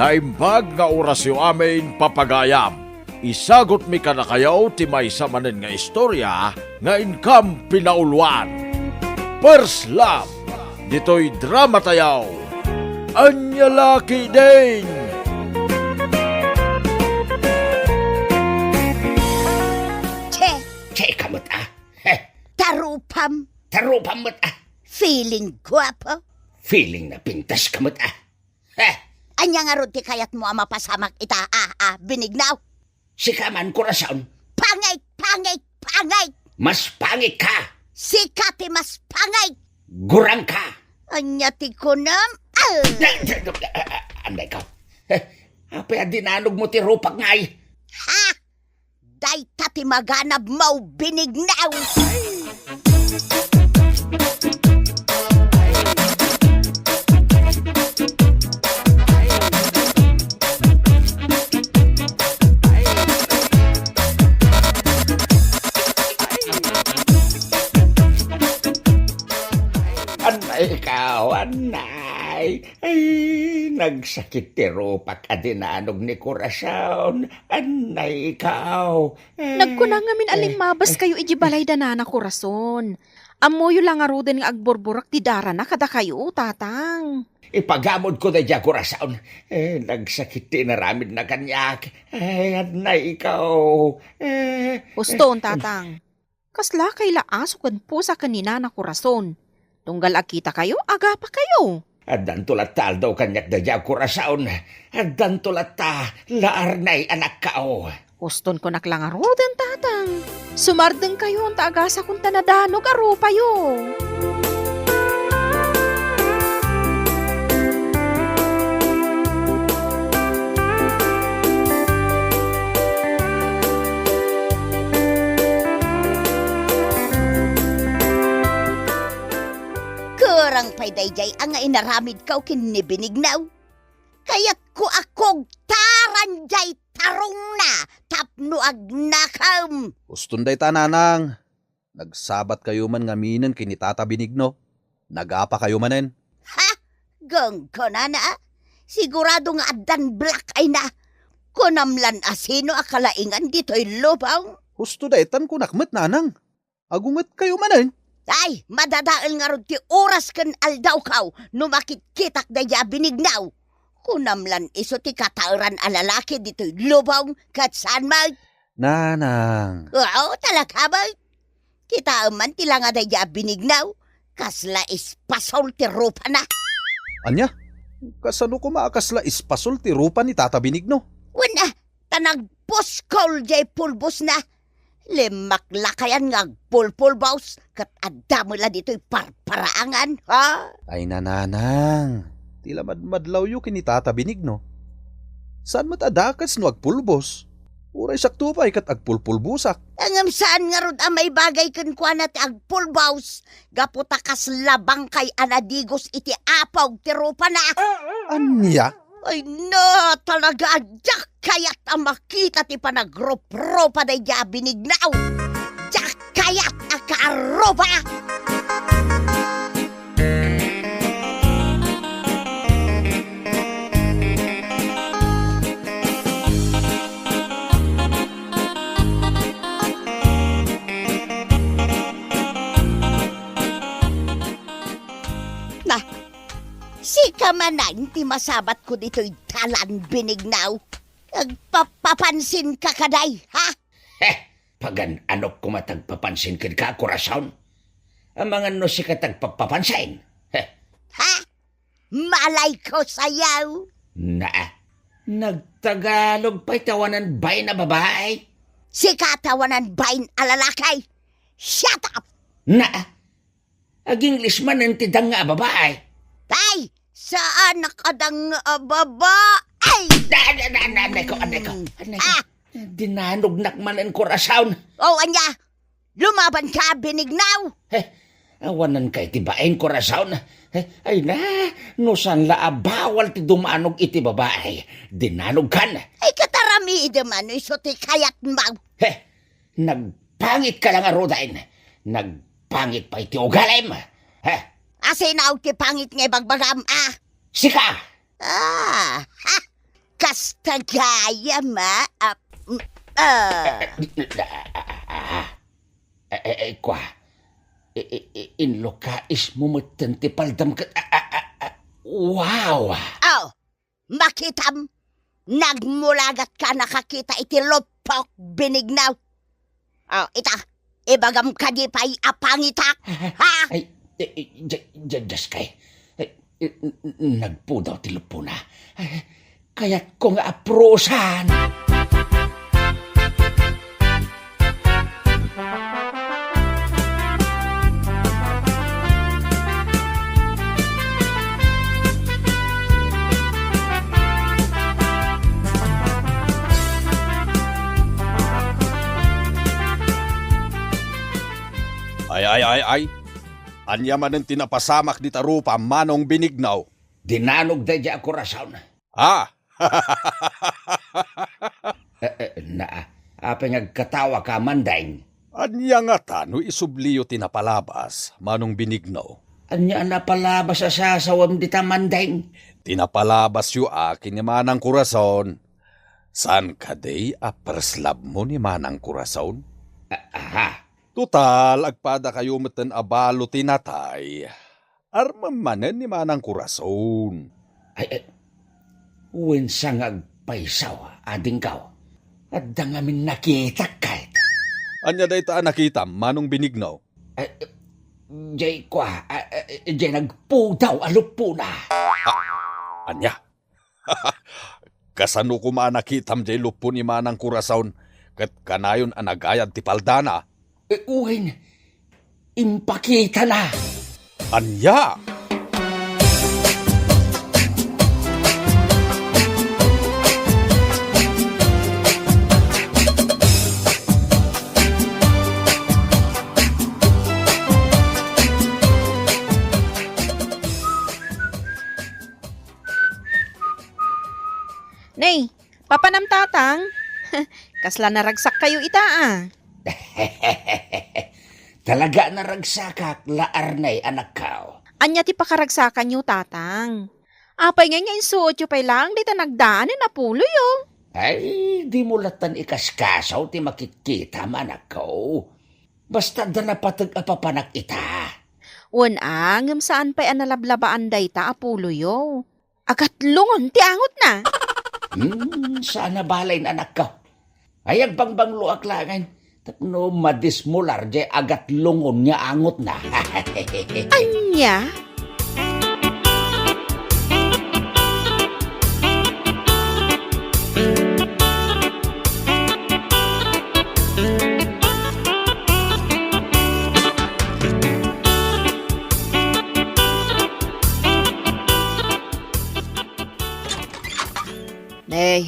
Naimbag nga orasyo amin papagayam. Isagot mi ka na kayaw ti may samanin nga istorya nga inkam pinauluan. First Love, dito'y drama tayaw. Anya Laki Ding! Che, kamot Tarupam, Tarupam mo't feeling guwapo. Feeling na pintas kamot Anya nga ron ti kayat mo mapasamak ita binignaw. Sikaman korason, Pangay, pangay, pangay. mas pangit ka, Sikati mas pangay. gurang ka. Anya ti kunam. Anday ka. Apay dinanog mo ti rupak ngay. Ha? Day tati maganab mau binignaw. Anay ikaw, anay. Ay, nagsakit ti rupak dinanog ni korason. Anay ikaw. Nagkunang ngamin aling mabas kayo iji balay danana ko rason. Amoyo lang nga roden nga agborborak ti dara na kada kayo, tatang. Ipagamod ko na dya korason. Nagsakit ti naramid na kanyak. Ay, anay ikaw. Uston, tatang. Kasla kay laaso kan po sa kanina na kurason. Tunggal akita kayo, aga pa kayo. Adan tulat tal daw kanyak da dya korason. Adan tulat ta, laarnay anak kao. Uston ko naklang roden, tatang. Sumardeng kayo ang taagasa kung tanadanog aro payo. Kurang paydayjay ang nga inaramid kaw kinibinignaw. Kayat ko akog taranjay tarong na tapno agnakam. Uston day tananang. Nagsabat kayo man ngaminan kinitata binigno. Nagapa kayo manen. Ha? Gang ko na. Sigurado nga adan black ay na. Kunamlan asino akalaingan dito'y lupaw. Husto day tan kunakmet nanang. Agunget kayo manen. Ay, madadaal nga ron ti oras kan aldaw kaw no makitkitak da ya binignaw. Kunamlan iso ti katauran alalaki dito'y lupaw kat saan mag. Nanang. Oo, talaga ba? Kita man tila nga da ya binignaw. Kasla ispasol ti rupa na. Anya? Kasano ko maakasla ispasol ti rupa ni Tata Binigno? Wala, tanagpos kol jay pulbos na. Limaklakayan nga pulpulbaws kat adamo la dito'y parparaangan, ha? Ay nananang. Tila madlaw yu kini Tata Binigno. Saan mat adakas no agpulbos? Uray sakto pa ikat agpulpulbusak. Angam saan nga rod may bagay kan kwa na ti agpulbaws. Gaputakas labang kay anadigos iti apaw ti rupa na. Anya? Ay na, talaga adyak kayat ang makita ti panagrup-rupa day ya binignaw. Jak kayat akarupa. Sika man na, hindi masabat ko dito'y talan binignaw. Nagpapapansin ka kaday, ha? Pagan anok kumatagpapansin ka, korason. Ang mga no si katagpapapansin. Ha? Malay ko sayaw. Nagtagalog pa'y tawanan bay na babae. Si katawanan bain alalakay. Shut up! Ag-English man ang tidang nga babae. Tay, saan nakadang baba? Ay! Anay ko. Dinanog nakman ang korason. Oh, anya, lumaban ka binignaw. Awanan kay tibain korason. Ay na, no saan bawal ti dumanog iti babae. Dinanog kan. Ay katarami idaman, iso ti kayat maw. Nagpangit ka lang arodain. Nagpangit pa iti ugalim. Asinaw ti pangit nga bagbagam, Sika! ha? Kasta gaya ma. Kwa, inlokais mo matan ti paldam ka. Wow! Oh, makitam. Nagmulagat ka nakakita iti lopok binignaw. Oh, ita. Ibagam ka di pa'y apangitak. Ha? Ay, just kay. Nagpo daw ti lupo na. Kaya't ko nga aprosan. Ay. Anya man ang tinapasamak di tarupa manong binignaw. Dinanog da dya ako rasaw na. Ah, Apa ngagkatawa ka mandaing. anya nga tano isubliyo tinapalabas manong binignaw. Anya na palabas sa sasawam di ta mandaing. Tinapalabas yu akin ni manang kurason. San kaday aperslab mo ni manang kurason? Aha. Total, agpada kayo matan abalo tinatay. Armamanen ni manang kurason. Ay, uwin sa ngagpaisaw, ading kaw. At dangamin nakita kahit. Anya day taan nakita manong binignaw. Jay kwa, jay nagpudaw alupo na. Anya? Kasano ko manakitam jay lupo ni manang kurason kat kanayon anagayad ti paldana. Uwin, impakita na. Anya? Nay, papanam tatang. Kasla naragsak kayo ita Talaga na ragsakak, laarnay anak kao. Anya ti pakaragsakan nyo tatang. Apay nga nga insuot yung pay lang, di ta nagdaanin na pulo yo. Ay, di mo latan ikaskasaw ti makikita manak kao. Basta da napatag apapanak ita. Ngam saan pa'y analablabaan day ta apulo yo. Agat lungon ti angot na. Sana balay na anak kao. Ay, agbangbang luak langan. Tapno madismular je agat lungon niya angot na. Anya?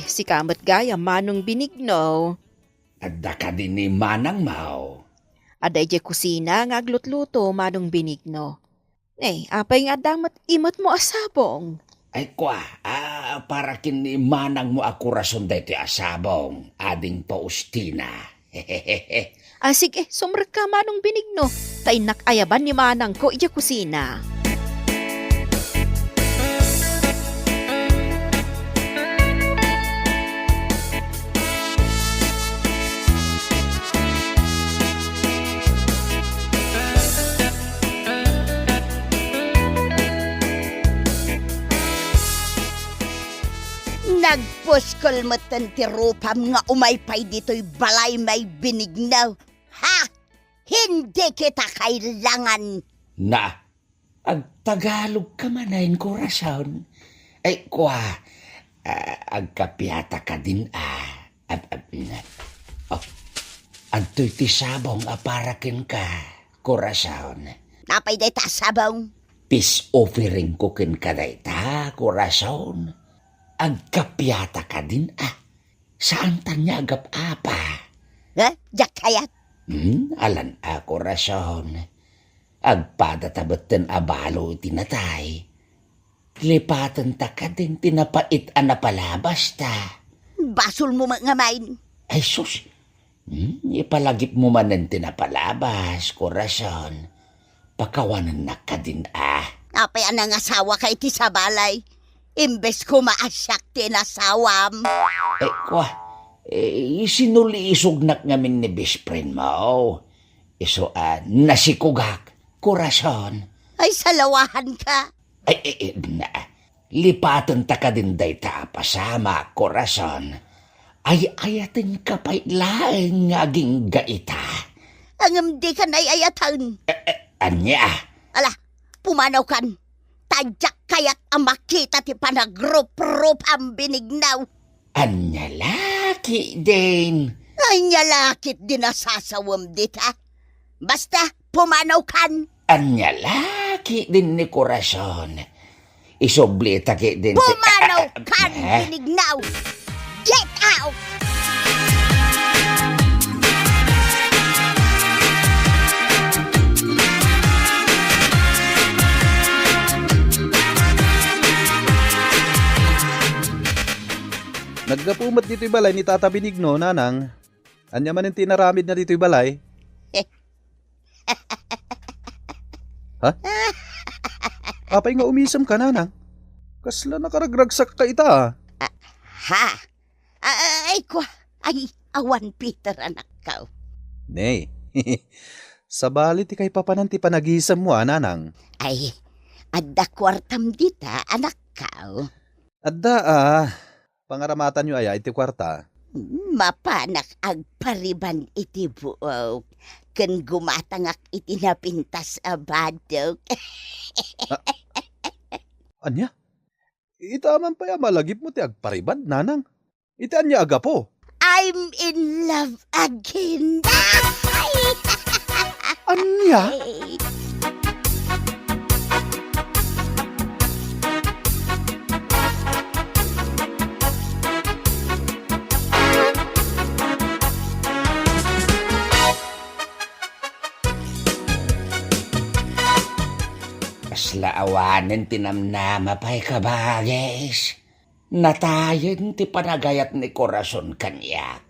Si kamat gaya manong binigno. Adda ka din ni Manang Mao. Aday je kusina nga aglutluto manong binigno. Apay nga damat imot mo asabong. Ay kwa, para kin ni Manang mo ako rason dito asabong. Ading paustina. Sige, sumrek ka manong binigno. Tainak ayaban ni manang ko ija kusina. Nagpuskol mo ti rupam nga umaypay dito'y balay may binignaw. Ha? Hindi kita kailangan. Na, agtagalog ka manayin ko rason. Ay kwa, agkapyata ka din Anto'y tisabong aparakin ka, kurason. Napay day ta sabong. Peace offering ko kin ka day ta, kurason. Agkapyata ka din Saan tanya agap apa? Ha? Jak kayat. Alan ako rason. Agpadatabaten abalo itinatay. Lipatan ta ka din tinapait napalabas ta. Basol mo mga main. Ay sus, ipalagip mo man ng tinapalabas, korason. Pakawanan na ka din Napay anang asawa kay ti sa balay. Imbes kumaasyak tinasawam. Kwa, sinuliisog ngamin ni best friend mo. Iso, nasikugak, kurason. Ay, salawahan ka. Na, lipatan ta ka din day ta pasama, kurason. Ay, ayatin ka pa'y laeng ngaging gaita. Ang di ka na'y ayatan. Anya, Ala, pumanaw kan. Tadyak kaya't ang makita ti panagrup-rup ang binignaw. anya laki din. Ay, nyalakit din nasasawam dita. Basta, pumanaw kan. Anya laki din ni kurason. Isoblita ki din. Pumanaw kan, binignaw. Get out! Nagdapumat dito'y balay ni Tata Benigno, nanang. Anya man ang tinaramid na dito'y balay. Ha? Apay nga umisam ka, nanang. Kasla nakaragragsak ka ita, Ha? Ay, ay, awan Peter anak ka. Nay, sa bali ti kay papananti panagisam mo, nanang. Ay, adda kwartam dita anak ka. Adda, pangaramatan nyo iti kwarta. Mapanak agpariban iti buok. Ken gumatangak iti napintas abadok. Anya? Ita man pa malagip mo ti agparibad, nanang. Ita anya aga po. I'm in love again. Anya? Ay. Kasla awanen tinamnama pa'y kabagis. Natayon ti panagayat ni kurason kanyak.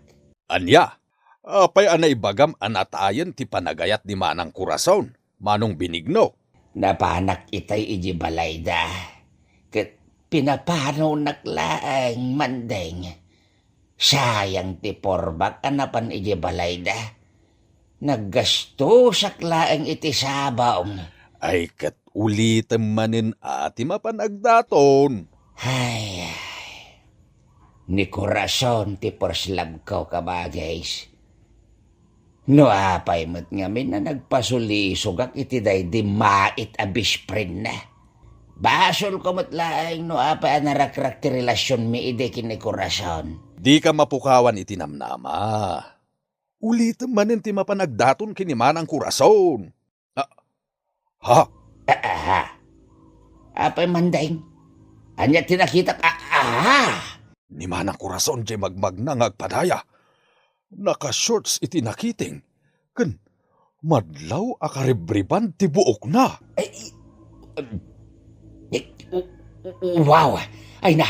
Anya, apay anay bagam anatayan ti panagayat ni Manang Kurason, Manong Benigno. Napanak itay iji balayda. Ket pinapano naklaang mandeng. Sayang ti porbak anapan iji balayda. Naggasto saklaang iti sabaong. Ay kat ulitem manin ati mapanagdaton. Ay, ni kurason ti porslab ko kabagais. No apay mo't ngamin na nagpasulisugak iti day di mait abis friend na. Basol ko mo't laing no apay narakrak ti relasyon mi ide kini kurason. Di ka mapukawan itinamnama. Ulitem manin ti mapanagdaton kini Manang Kurason. Ha? Apay manding. Anya tinakita ka. Ni Manang Kurason jay magmag na ngagpadaya. Naka-shorts iti nakiting. Ken, madlaw akaribriban ti buok na. Wow! Ay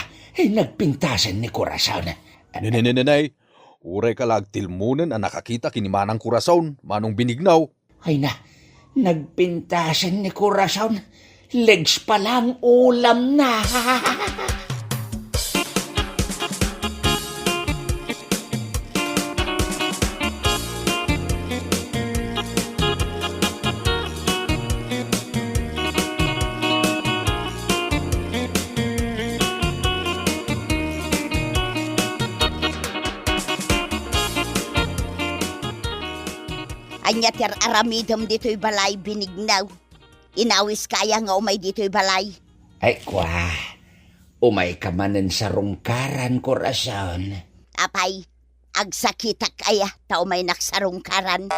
nagpintasan ni kurason. Ninay, uray ka lagtilmunan ang nakakita kini Manang Kurason, Manong Benignaw. Ay nagpintasan ni kurason. Legs pa lang ulam na. Anya ter aramidam dito'y balay binignaw. Inawis kaya nga umay dito'y balay. Ay umay ka manen sa rungkaran kurason. Apay, agsakitak kaya ta umay naksarungkaran.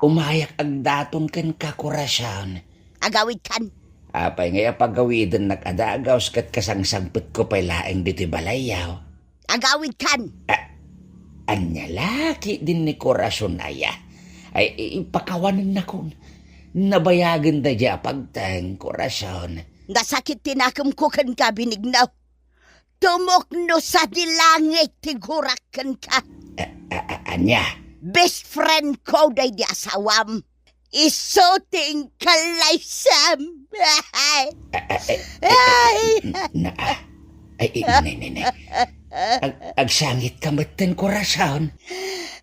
Umayak ang daton kan kakurason. Agawid kan. Apay ngaya pagawidan nakadagaws kat kasangsangpit ko pa'y laeng dito'y balayaw. Agawid kan. Anya laki din ni kurason aya. Ay ipakawanan na kung nabayagan da dya pagtang kurason. Nasakit tinakam ko kan ka binignaw. Tumokno sa dilangit tigurak kan ka. Anya? Best friend ko day di asawam. isuting kalaysam. Agsangit ka maten korason.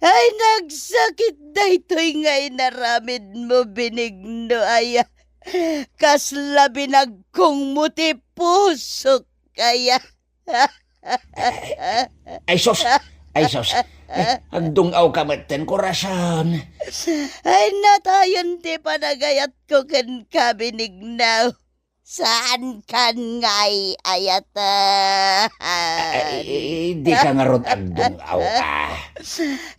Ay, nagsakit na ito'y ngay naramid mo, Benigno, ay. Kasla binagkong muti puso kaya. Ay sos, agdungaw ka maten korason. Ay, natayon ti panagayat ko kan ka, Benigno. Saan kan ngay ayatan? Di ka nga rod agdungaw ah.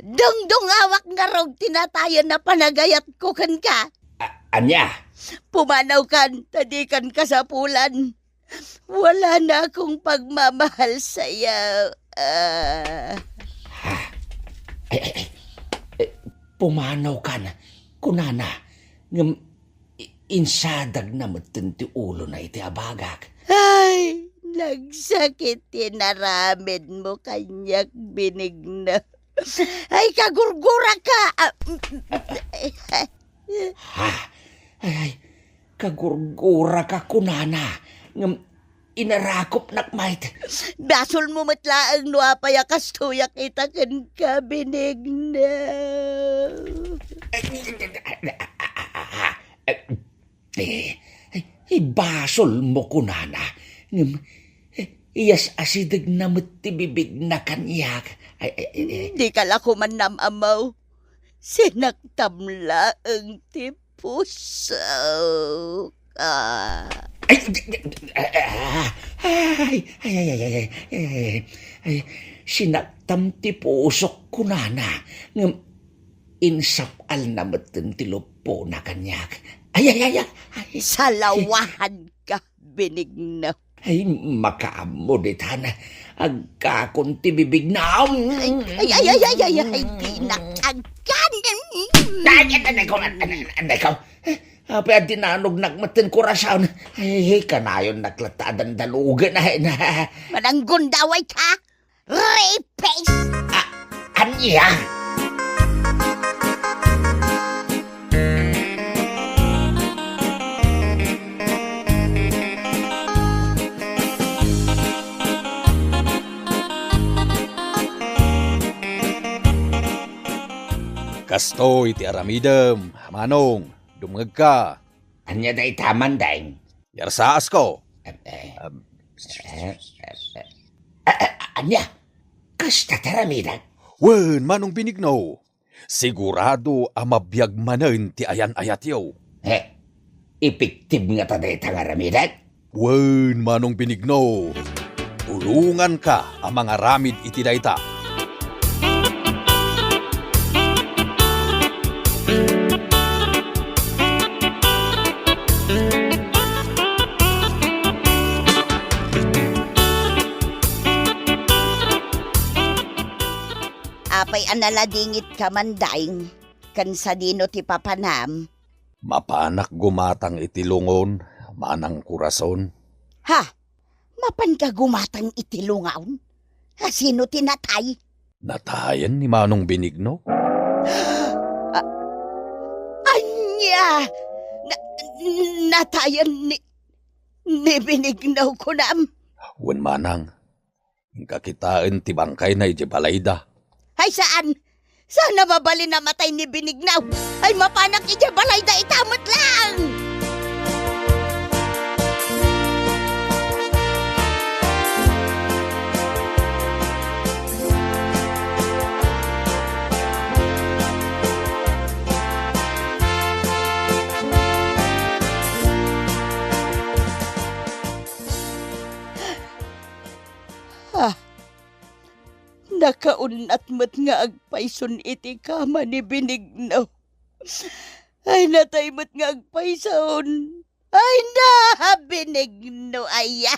Dungdung awak nga rog tinatayan na panagayat ko kan ka. Anya? Pumanaw kan, tadikan ka sa pulan. Wala na akong pagmamahal sa'yo. Pumanaw ka na. Kunana, ngam insadag na matinti ulo na iti abagak. Ay, nagsakit tinaramid mo kanyak, Benigno. Ay, kagurgura ka. Ay, kagurgura ka kunana. Ngam inarakop nakmait. Basol mo matlaang nuapaya kastuyak kita kan ka, Benigno. Ibasol mo kunana. Ngam iyas asidag na matibibig na kanyak. Di ka lako man namamaw. Sinaktamla ang tipuso ka. Sinaktam ti pusok kunana. Ngam insapal na matin ti lupo na kanyak. Ay. Salawahan ka, Benigno. Ay, makaamo ditan. Agkakon ti bibig na. Ay, di nakagkan. Anday ko. Apa dinanog nagmatin korason. Ay, kanayon naklatadan dalugan na. Mananggun daway ka. Rapist! Anya? Kasto iti aramidem, manong, dumngeg ka. Anya day taman daing. Yarsaas ko. Anya? Kasta taramidan? Wen, manong Benigno. Sigurado amabiyag manen ti ayan ayat yaw. Ipiktib nga taday tangaramidan? Wen, manong Benigno. Tulungan ka ang mga ramid iti dayta. Apay analadingit ka man daing. Kan sa dino ti papanam. Mapanak gumatang iti lungon, manang kurason. Ha? Mapan ka gumatang itilungaon? Ha, sino tinatay? Natayan ni Manong Benigno? Anya! Natayan ni Benigno kunam. Wen manang, kakitaan ti bangkay na iti balayda. Ay saan? Saan nababali na matay ni Benigno? Ay mapanak iti balayda itamot lang! Nakaunat mo't nga agpayson iti kama ni Benigno. Ay natay mo't nga agpayson. Ay na, Benigno, aya.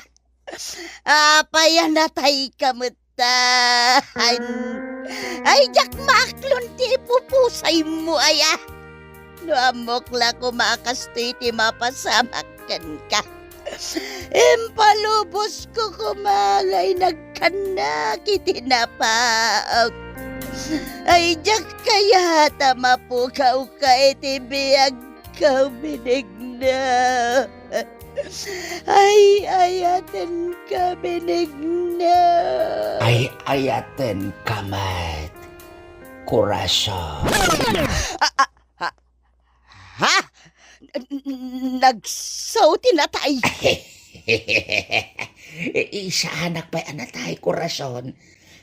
Apaya natay kamutan. Ay, jak maklon ti pupusay mo, aya. No amokla ko makastoy ti mapasamakan ka. Impalubos ko kumangay nagkanak iti napaot. Ay, diyak kaya tama po kau ka itibiyag kau binigna. Ay, ayaten ka binigna. Ay ayaten kamat, kurason. Ha? Nagsauti na tay. Isa anak pa'y anatay, kurason.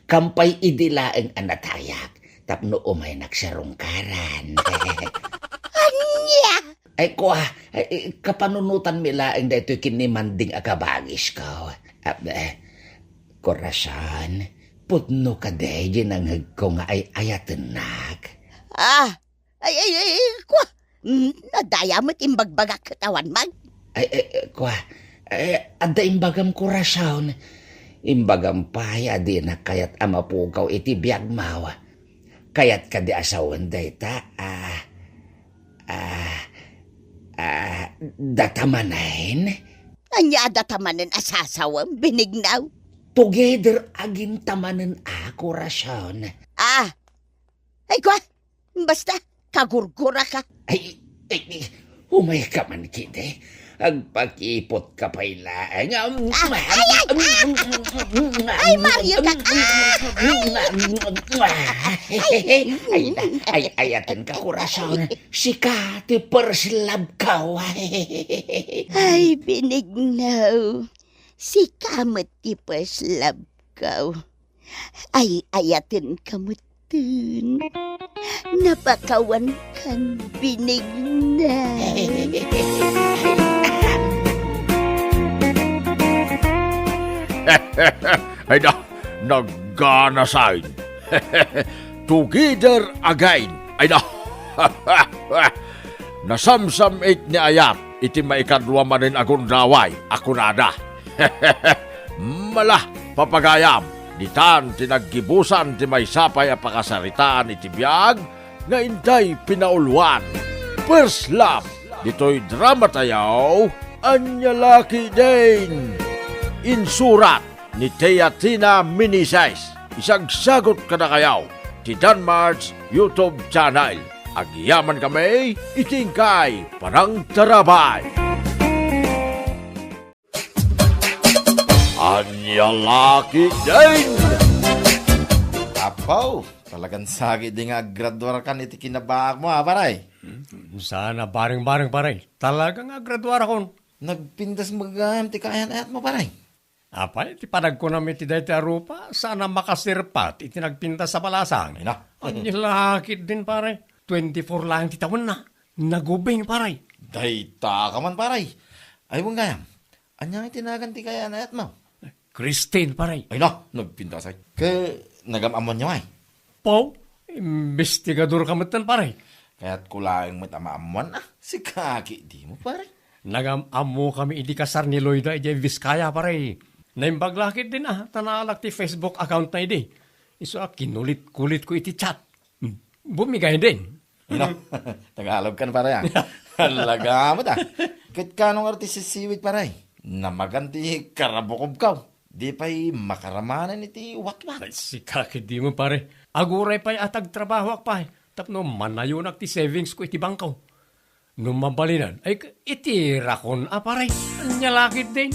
Kampay idilaeng anatayak. Tapno umay nagsarungkaran. Anya? Ay kuha, kapanunutan milaeng da ito'y kinimanding akabagis ko. Kurason, putno ka day ginanghag ko nga ay ayatenak. Ay, kwa. Nadaya mo't imbagbagak katawan mag. Kuha, ada imbagam kurason. Imbagam paya di na kayat ama pukaw iti biyag mawa. Kayat ka di asawan day ta, datamanain? Anya datamanen asasawam binignaw. Together agin tamanen kurason. Ay kwa. Basta kagurgura ka. Ay, umay ka man kide. Agpakipot ka pa ilaan. Ay, Mario ka. Ay, ayatin ka, kurason. Si Kati Perslab ka. Ay, binignaw. Si kamot ti Perslab ka. Ay, ayatin kamutun. Napakawan kan binignaw. Ay na, nagganasain. Together again. Ay na. Nasamsam it ni Ayat, iti maikadwa manin akong daway, ako nada. Malah, papagayam, ditan tinaggibusan ti may sapay a pakasaritaan iti biyag, nga intay pinaulwan. First love, dito'y drama tayaw, anyalaki din. Insurat ni Teatina Minisais, isagsagot ka na kayaw, ti Danmar's YouTube channel. Agyaman kami, itingkay, parang tarabay. Anyalaki din! Apaw, talagang sagi di nga graduar kan iti kinabaak mo paray. Sana baring-baring paray. Talagang graduara kon. Nagpindas magayam ti kayan-ayat mo paray. Apay, ti padag ko namin ti dahi ti arupa, sana makasirpat iti nagpinta sa palasang. Ay na. Anilakit din paray. 24 lang ti taon na. Nagubing paray. Dayta ka man paray. Ay mong gayam, anyang itinagan ti kayan-ayat mo. Christine paray. Ay na, nagpindas ay. Kaya nagamamon niyo ay. Pau, investigador ka matan paray. Kaya't kulaing matamaamuan si kaki di mo paray. Nagam-amo kami idi kasar ni Loida iti Vizcaya paray. Naimbaglakit din tanalak ti Facebook account na idi. Iso kinulit-kulit ko iti chat. Bumigay din. Ay na, Tagalog ka na paray Halagamot Kit kanong artis si Siwit paray. Namaganti karabukob ka. Di pa'y makaramanan iti watwat. Ay, si kakit di mo pare. Aguray pa'y atag trabaho ak pa'y. Tapno manayonak ti savings ko iti bangkaw. Nung mabalinan, ay iti rakon paray. Anyalakit din.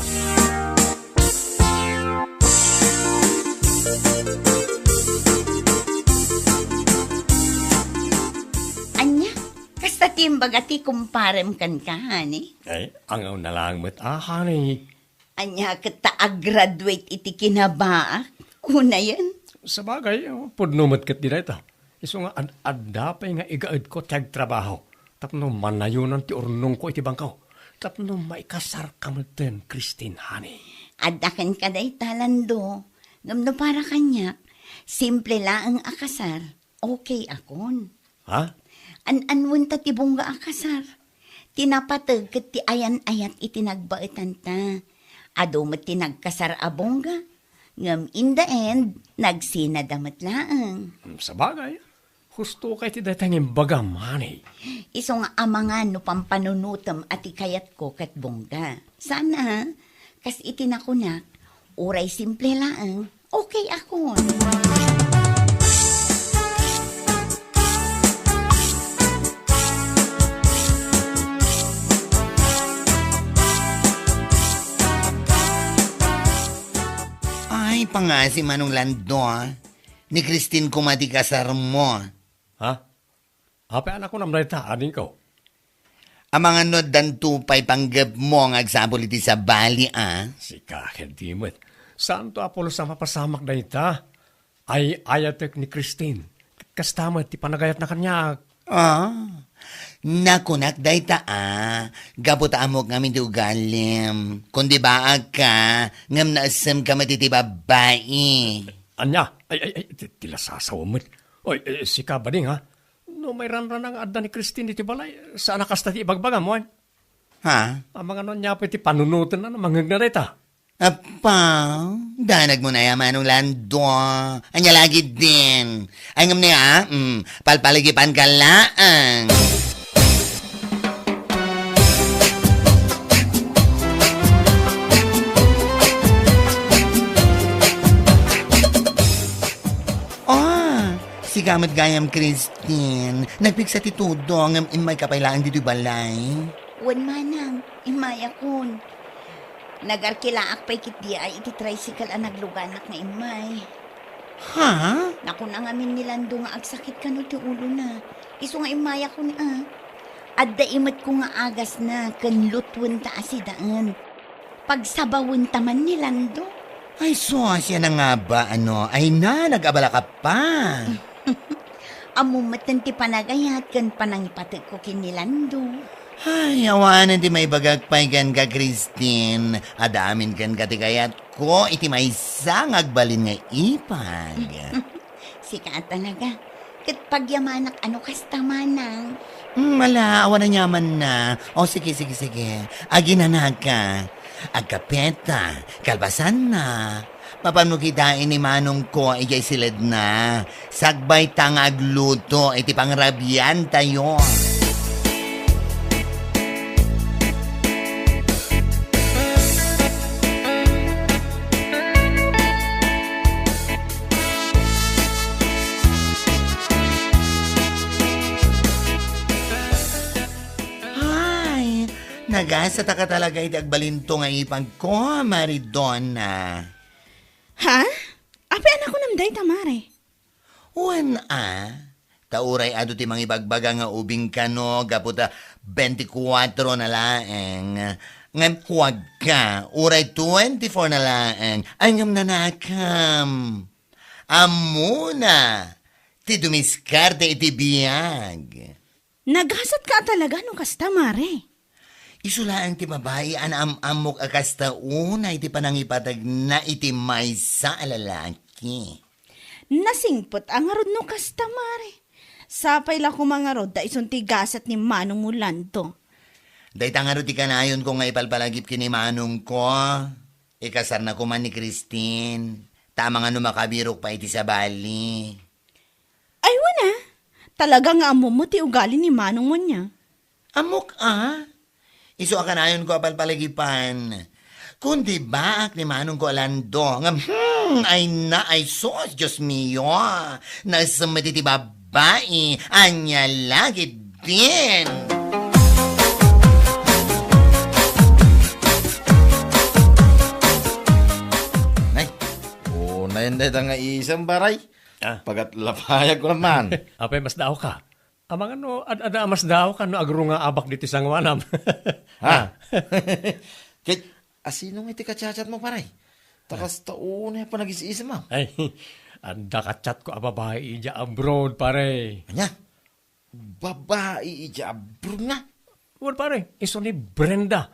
Anya? Kasta timbaga ti kumparem kan ka, hani? Ay, angaw na lang mo't honey. Anya kita graduate iti kinabaak. Kuna yan. Sa bagay, pudnumot kat di ito. Iso nga, adapay nga igaad ko tiyag trabaho. Tapno manayunan ti urnong ko iti bangkaw. Tapno maikasar ka mo din, Christine, honey. Adakan ka day talando. Ngamno para kanya, simple lang ang akasar. Okay akon. Ha? An-anwan ta ti bongga akasar. Tinapatag kat ti ayan-ayat iti nagbaitan ta. Ado mo tinagkasar a bongga. Ngam in the end, nagsinadamat laang. Sa bagay, husto kay ti datangin bagam, honey. Iso nga amangan no pampanunutam at ikayat ko kat bongga. Sana, kas itinakunak, uray simple laang, okay akon. pa nga si Manong Lando, ni Christine kumati kasar mo. Ha? Apa anak ko naman ita, aning ko. Ang mga nod dan tupay panggap mo nga agsabol iti sa bali, Si kakit dimot. Saan to Apollo sa mapasamak na ita? Ay ayatek ni Christine. Kastamat ti panagayat na kanya. Nakunak day gabutaan mo kami di ugalim. Kundi baag ka, ngam naasam ka matiti babae. Anya, ay, tila sasawamot. Oy, si Kabading ha? No, may ranran ang adda ni Christine iti balay. Saan nakasta ti ibagbaga mo? Ha? Ang mga non niya ti panunutan na namangag na rita. Apa, danag mo na yaman ng Lando. Anya lagi din. Angam niya, palpaligipan ka laang. Si Gamat Gayam Christine, nagpiksa ti tudo ang imay kapailaan dito balay. Wan manang, imaya kun. Nagarkilaak pa ikit di ay iti tricycle ang nagluganak nga imay. Ha? Naku na nga min nilando nga agsakit ka no ti ulo na. Iso nga imaya kun Adda imat ko nga agas na kanlutwan ta asidaan. Pagsabawin taman nilando. Ay, siya na nga ba, Ay nag-abala ka pa. Amumatan ti panagayat kan panangipatid ko kinilando. Ay, awanan di may bagagpay kan ka, Christine. Adamin kan katigayat ko, iti may isang agbalin nga ipag. Sika talaga. Kat pagyamanak kasta manang. Mala, awan na nyaman na. O, sige. Aginanag ka. Agkapeta, kalbasan na. Papano kitain ni Manong ko, ijay silid na. Sagbay tang agluto, iti pangrabyan tayo. Ay, nagasa ta ka talaga iti agbalinto nga ipag ko, Maridona. Ha? Ape anak ko namday tamare. Uwan tauray ado ti mga ibagbaga nga ubing kano, gaputa 24 na laeng. Ngam huwag ka, uray 24 na laeng. Ay ngam nanakam. Amuna, ti dumiskarte iti biyag. Naghasat ka talaga no kasta mare. Isulaan ti babae an amok akasta una iti panangipatag na iti maysa alalaki. Nasingpot ang arod no kasta mare. Sapay la kumangarod da isun ti gasat ni Manong Mulando. Day tangaro ti kanayon ko nga ipalpalagip kini Manong ko. Ikasar na kuman ni Christine. Tama nga makabirok pa iti sa bali. Ay wana, talaga nga amo mo ti ugali ni Manong mo niya. Amok Iso akanayon ko apalpalagipan. Kundi baak ni Manong ko alando. Ay sos, Diyos mio. Nasamati ti babae. Anya lagi din. Nay, unayin na nga isang baray. Pagat lapayag ko naman. Apay, mas daw ka. Amang ada mas daw ka no agro nga abak dito sa ngwanam. Ha? Kaya, asino nga iti kachat mo paray? Takas taon pa nag-isa mo. Ay, anda kachat ko babae ija abroad pare. Anya? Babae ija abroad nga? Well pare, iso ni Brenda.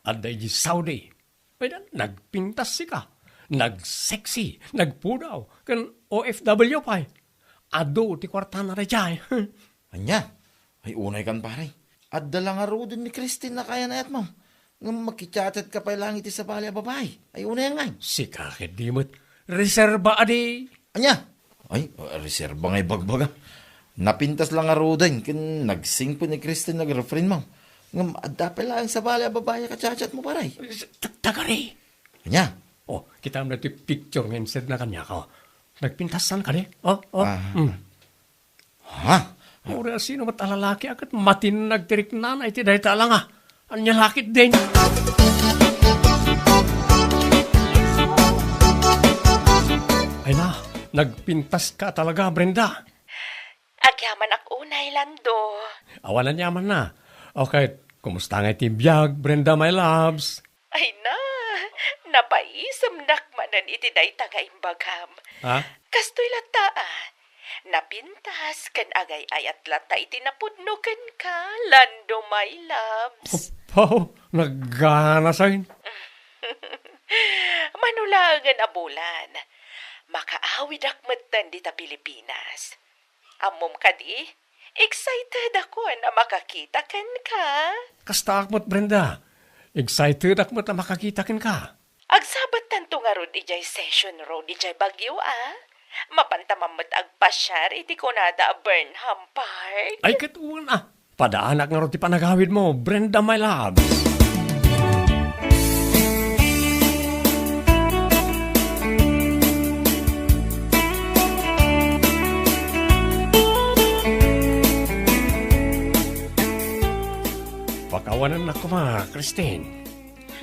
Anda iji Saudi. Pwede, nagpintas si ka. Nag-sexy, nagpudaw, kan OFW pa. Ado, ti kwarta na rejay. Anya? Ay unay kan paray. At dalang aro din ni Christine na kaya na yat mo. Nga makichatat ka pa lang iti sa bali a babae. Ay unay nga. Si kakit dimot, reserba adi. Anya? Ay, reserba nga ibagbaga. Napintas lang aro din. Kin nagsing po ni Christine nag-refrain mo. Nga adda pa lang sa bali a babae kachat mo paray. Tagari. Anya? Oh, kita mo na ito picture nga instead na kanya ka. Nagpintasan ka di? Oh. Ha? Ura sino matalalaki akat matin nagtirik na iti dahi talang Anya lakit din. nagpintas ka talaga, Brenda. Agyaman ak unay, Lando. Awanan yaman na. Okay, kumusta nga tibiyag, Brenda, my loves? Ay na, napaisam nakmanan iti dayta nga imbagam. Ha? Kastoy lata, napintas kan agay ayat lata iti napudno ken ka, Lando, my loves. Pao, naggana sa'kin. Manulangan abulan, makaawid akmatan dita Pilipinas. Amom ka di, excited ako na makakita ken ka. Kasta akmot, Brenda. Excited akmot na makakitakin ka. Agsabat tanto nga ron ijay session road ijay Bagyo Mapantamamot agpasyar iti kunada a Burnham Park. Ay, katuwan ah. Padaanak nga ron ti panagawid mo, Brenda, my loves. Pakawanan na ko ma, Christine.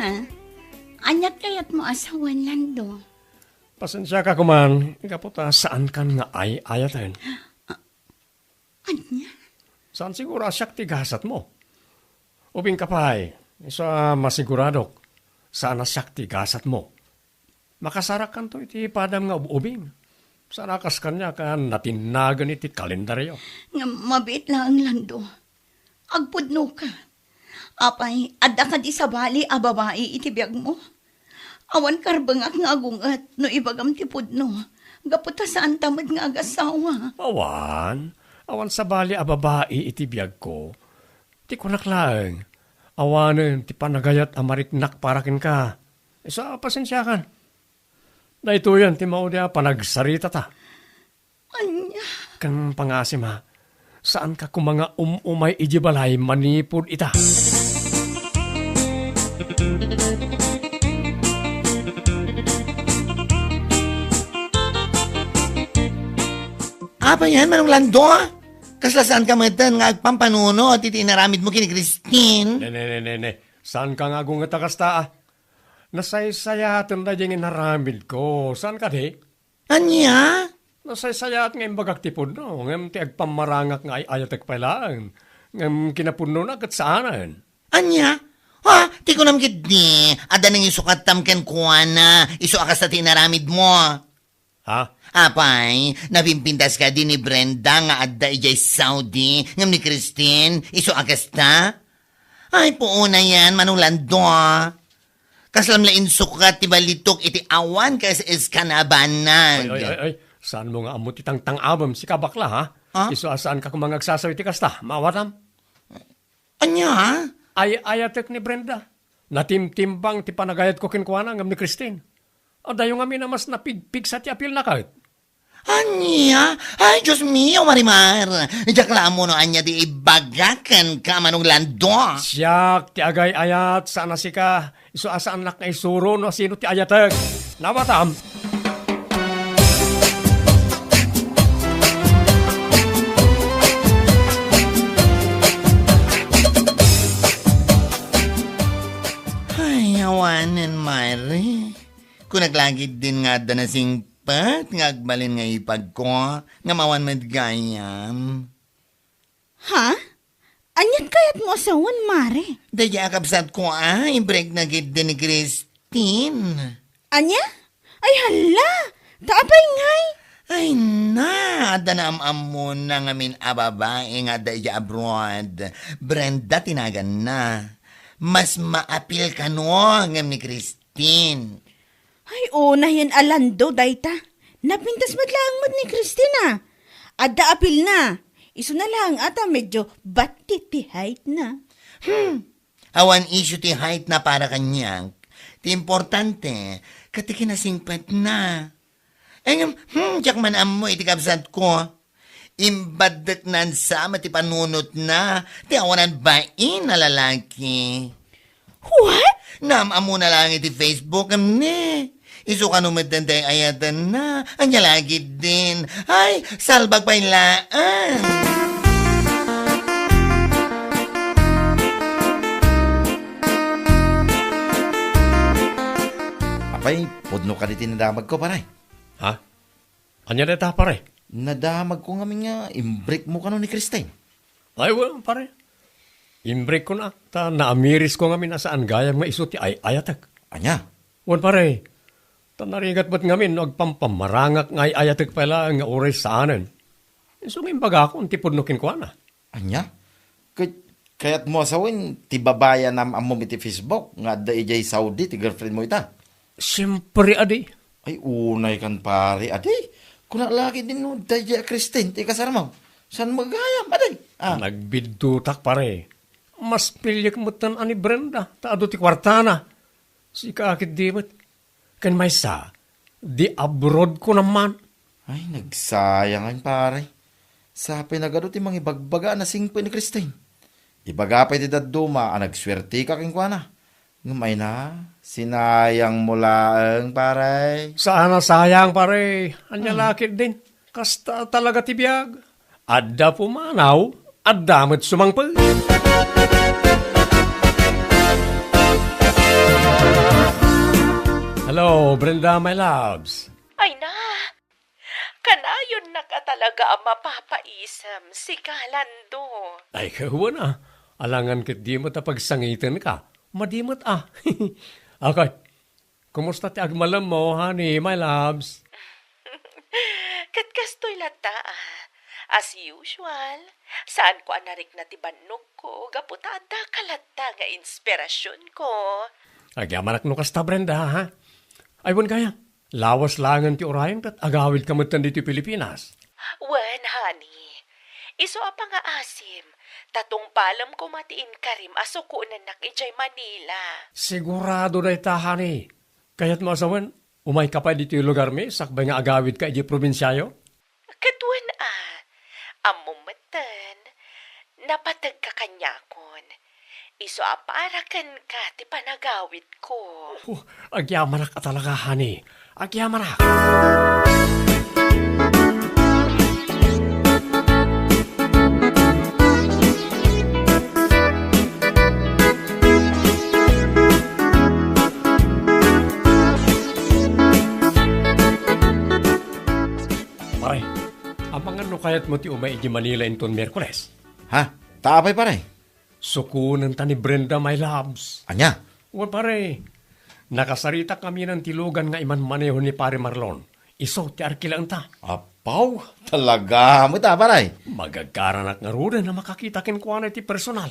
Ha? Anyat kayat mo asawan, Lando. Pasensya ka kuman, ikaputa saan kan nga ayatan. Anya? Saan siguro asyak tigasat mo? Ubing kapay, isa masiguradok, saan asyak tigasat mo? Makasarakan to iti padam nga ubing. Sarakas kanya kan natinagan iti kalendaryo. Nga mabit lang, Lando. Agpudno ka. Apay, adda ka di sa bali a babae iti biyag mo. Awan karbangak nga agungat no ibagam ti pudno. Gaputa saan tamad nga agasawa. Awan sa bali a babae iti biyag ko. Ti kunaklang, awanen ti panagayat amaritnak parakin ka. Isa pasensya kan. Na ito yan ti maudya panagsarita ta. Anya? Kan pangasim ha, saan ka kumanga umay ijibalay manipod ita? Apa yan, Manong Lando? Kaslasaan ka matan nga agpampanuno at itinaramid mo kini Christine. Ne. Saan ka nga gungat kasta ah? Nasaysayatan na yung inaramid ko. Saan ka di? Anya? Nasaysayat nga imbagak tipod no. Ngam ti agpamarangak nga ayatek pailaan. Ngam kinapuno na kat saanan. Anya? Ha? Ti ko namgit di. Ada nang isukat tamken kuha na. Isu akas na tinaramid mo. Ha? Apay, napimpintas ka din ni Brenda nga adda ijay Saudi. Ngam ni Christine, isu akas ta? Ay, puuna yan, Manong Lando. Kaslam lain sukat ti balitok iti awan kas iskanabanag. Ay. Saan mo nga amot itang tang-abam si kabakla ha? Ha? Isu asaan ka kumang agsasawi ti kasta? Mawatam? Anya? Ay ayatek ni Brenda. Natimtimbang ti panagayat ko kinkwana ngam ni Christine. O dayo nga mas napigpig sa ti apil na kahit. Anya? Ay, Diyos mio, Marimar. Jakla mo no, Anya, di ibagakan ka, Manong Lando. Siyak, ti agay ayat, sana si ka. Isu asaan nak nga isuro no sino ti ayatek. Nawatam? Ay, awanan, Mari. Kung naglagid din nga da na singpat, nga agbalin nga ipag ko, nga mawan madgayam. Ha? Anyat kayat mo asawan, Mare? Daya kapsat ko i-break na gid din ni Christine. Anya? Ay hala! Taapay ngay! Ay na, da na mo na nga min ababae nga daya abroad. Brenda tinagan na. Mas maapil ka no, ngam ni Christine. Ay una yan alando, dayta. Napintas madlaang ni Christina. Adda apil na. Iso na lang ata medyo batiti height na. Awan issue ti height na para kanyang. Ti importante, kati kinasingpat na. Diyak man mo iti kapsat ko. Imbadak nan sama ti panunot na. Ti awanan bain na lalaki. What? Naamamu na lang iti Facebook ne. Iso ka numitan tayong ayatan na. Anya lagi din. Ay, salbag pa ilaan. Apay, pudno ka di tinadamag ko, paray. Ha? Anya deta pare. Nadamag ko nga nga imbreak mo kano ni Christine. Ay, well, pare. Inbreak ko na. Ta naamiris ko ngamin asaan gayang maisot ti ay ayatek. Anya? Wan pare. Ta narigat ba't ngamin agpampamarangak nga ay ayatek pala nga oray saanen. Isungin baga ako ti pudnukin ko na. Anya? Kaya't mo asawin, ti babaya nam amom iti Facebook, nga da ijay Saudi, ti girlfriend mo ita. Siyempre, adi. Ay, unay kan pare, adi. Kuna laki din no, da ijay Christine, ti kasar mo. San magayam, adi? Ah, Nagbidutak pare. Mas pilyak mo tan ani Brenda. Taado ti kwartana. Si kakit di mo't. Kan may sa, di abroad ko naman. ay, nagsayangan pare. Sa pinagado ti mga ibagbaga na singpo ni Christine. Ibaga pa iti daduma, nagswerte ka king kwa na. Ngamay na, sinayang mulaang pare. Sana sayang pare. Anya lakit din. Kasta talaga tibiyag. Adda pumanaw. Adda mo't sumangpag. Hello, Brenda, my loves. Ay na, kanayon na ka talaga ang mapapaisam si Kalando. Ay, kahuwa na. Alangan kit di mo tapagsangitin ka. Madimot ah. Okay. Kumusta ti agmalam mo, honey, my loves? Katkastoy lata as usual, saan ko anarik na ti bannog ko, gaputada kalata nga inspirasyon ko. Agyamanak no kasta, Brenda, ha? Aywan kaya. Lawas langan ti orayan kat agawid kamutan dito Pilipinas. Wen, honey, iso pa nga asim, tatong palam ko matiin karim asukunan na kijay Manila. Sigurado na itahan eh. Kaya't masawan, umay ka pa dito yung lugar mi, sakbay nga agawid ka iji probinsyayo? Katwan amumatan, napatag ka kanyakon. Iso aparakan ka ti panagawid ko. Agyamanak ka talaga, honey. Agyamanak. Pare, ang mga nukayat mo ti umay iji Manila inton Merkules. Ha? Taapay pare. Sukunan ta ni Brenda, my loves. Anya? Well, pare, nakasarita kami ng tilugan nga iman maneho ni pare Marlon. Iso, ti arkilang ta. Apaw, talaga mo ta pare. Magagaranak nga ruda na makakita kin ko na ti personal.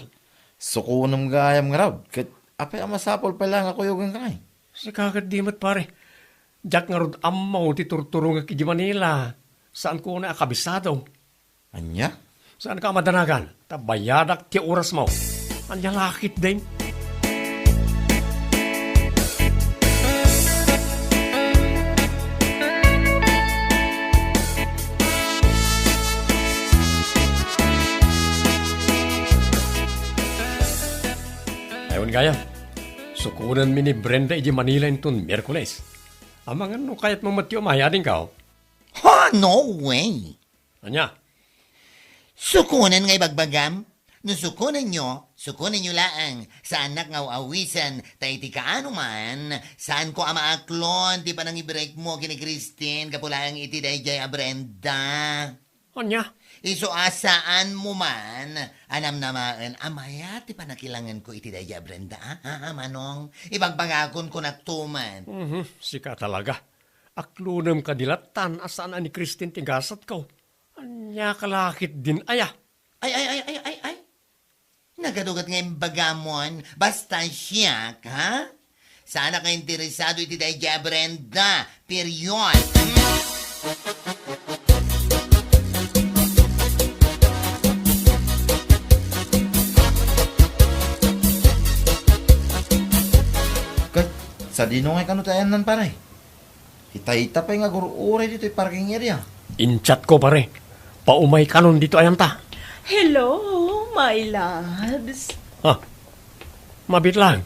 Sukunong gayam nga raw. Kat apay amasapol pa lang ako yung kay. Si kakat di mat pare. Jack nga rod amaw ti turturong nga kiji Manila. Saan ko na akabisado? Anya? Saan ka madanagan? Tabayadak ti oras mo. Anya lakit din. Ayun gaya. Sukunan mi ni Brenda iji Manila inton Miyerkules. Amang ano kayat mo matyo mayading ka? Ha, no way. Anya? Sukunan nga ibagbagam. No sukunan nyo laang. Saan awisan, tayo ti kaano man, saan ko amaaklon, di pa nang i-break mo kini Christine, kapulang iti dayjay a Brenda. Anya? Iso asaan mo man, anam naman, amaya ti pa nakilangan ko iti dayjay a Brenda, ha, manong? Ibagbagakon ko na tuman. Sika talaga. Aklunam kadilatan asaan ani Christine tigasat ko. Anya kalakit din aya. Ay. Nagadugat nga yung bagamon, basta siya, ha? Sana ka interesado iti dayjay a Brenda, period. Kat, sa dinongay kano tayan nan pare. Ita-ita pa nga guru-uray dito yung parking area. Inchat ko pare. Paumay kanon dito ayam ta. Hello, my loves. Ha? Mabit lang.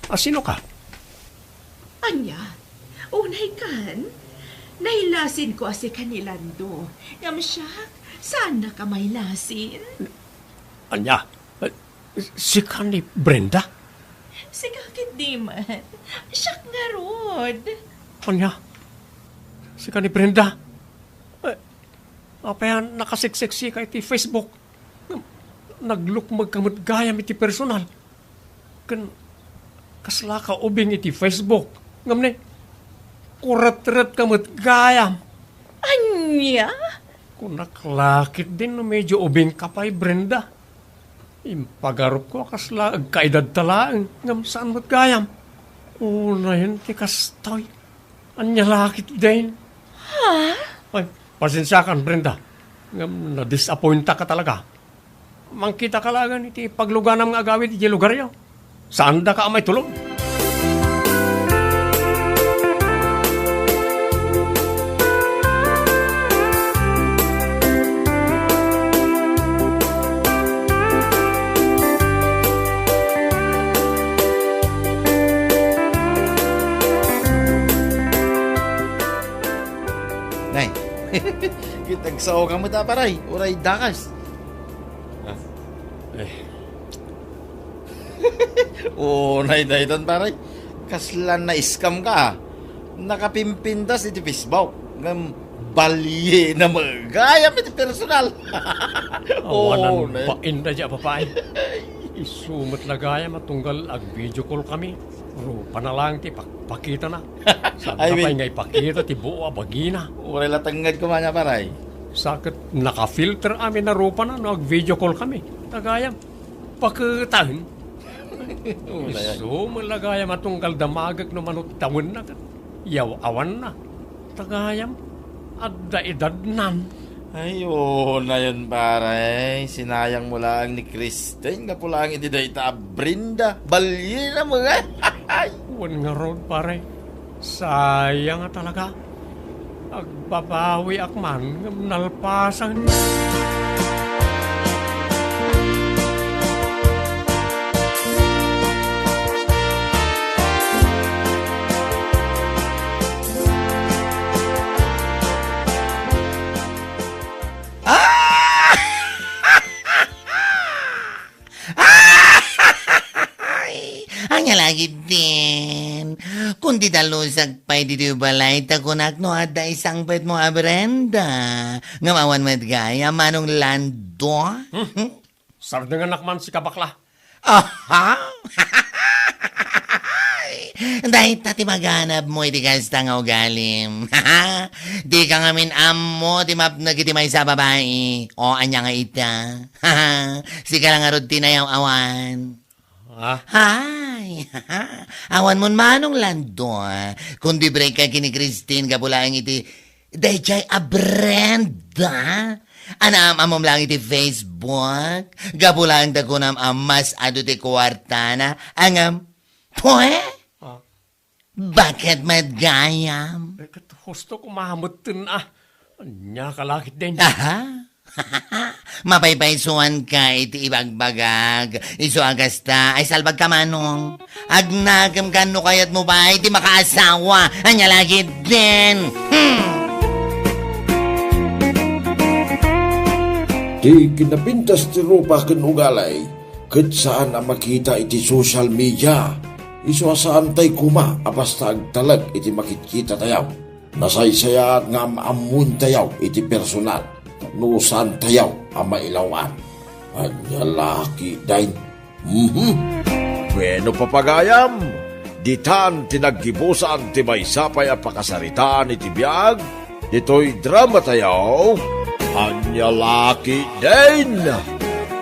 Sino ka? Anya, unay kan, nailasin ko si kanilando. Yamsyak, sana ka may lasin? Anya? Si ni Brenda? Sigakit di man, siyak nga rod. Anya? Si ni Brenda? Apayan nakasiksiksi ka iti Facebook. Naglukmag kamot gayam iti personal. Kasla ka ubing iti Facebook. Ngamne, kurat-rat kamot gayam. Anya? Kung naklakit din no medyo ubing kapay Brenda. Impagarup ko kasla agkaedad talaan. Ngam saan mo't gayam. Una yun ti kastoy. Anya lakit din. Ha? Ay, pasensya kan, Brenda. Na-disappointa ka talaga. Mangkita ka lang iti pagluganam nga agawid iti lugar yaw. Saan da ka may tulong? Nay, kitagsaw ka mo ta paray, uray dakas. Nay dayton paray, kaslan na scam ka. Nakapimpindas iti Facebook. Ngam balye na magayam iti personal. Awanan nay. pa inda dya papay. Isumot lagaya matunggal ag video call kami. Pero panalang ti pakita na. Saan Ay, ka wait. pa'y ngay pakita ti buo bagina. Uray latangad ko man paray. Sakit naka-filter amin na rupa na nag-video call kami. Tagayam, pakitahin. Iso malagaya matunggal damagag no manot tawin na. Yaw awan na. Tagayam, adda edad nan. Ay, na yun pare. Sinayang mo lang ni Kristen. Nga po lang iti dayta Brenda. Balye na mga. Wan nga road pare. Sayang nga talaga. Agbabawi akman ng nalpasan. Anya lagi din. Kundi dalusag pa'y dito balay, takunak no ada isang pet mo a Brenda. Ngamawan mo gaya, manong lando. Sarda nga nakman si kabakla. Aha! Dahil tati maganap mo, iti kasta nga ugalim. Di ka nga min amo, ti mapnag iti may sa babae. O, anya nga ita. Sika lang nga rod tinayaw awan. Hay! Awan mo manong lando. Kundi break ka kini Christine, kapulaan iti, dayjay a Brenda. Anam amom lang iti Facebook. Gapulaan da kunam amas ado ti kwartana. Angam, pwe? Bakit madgayam? Gusto ko mahamutin Anya kalakit din. Aha. Mapaypaysuan ka iti ibagbagag. Iso agasta ay salbag ka manong. Agnagam ka no kayat mo ba iti makaasawa. Anya lagi din. Di kinapintas ti rupa ken ugalay, ket saan ang makita iti social media. Iso saan tay kuma, abasta agtalag iti makikita tayaw. Nasaysayat nga maamun tayaw iti personal. Nusan tayaw ang mailawan. Anya laki dain. Bueno papagayam, ditan tinaggibusan ti may sapay a pakasaritaan iti biyag. Dito'y drama tayaw. Anya laki din.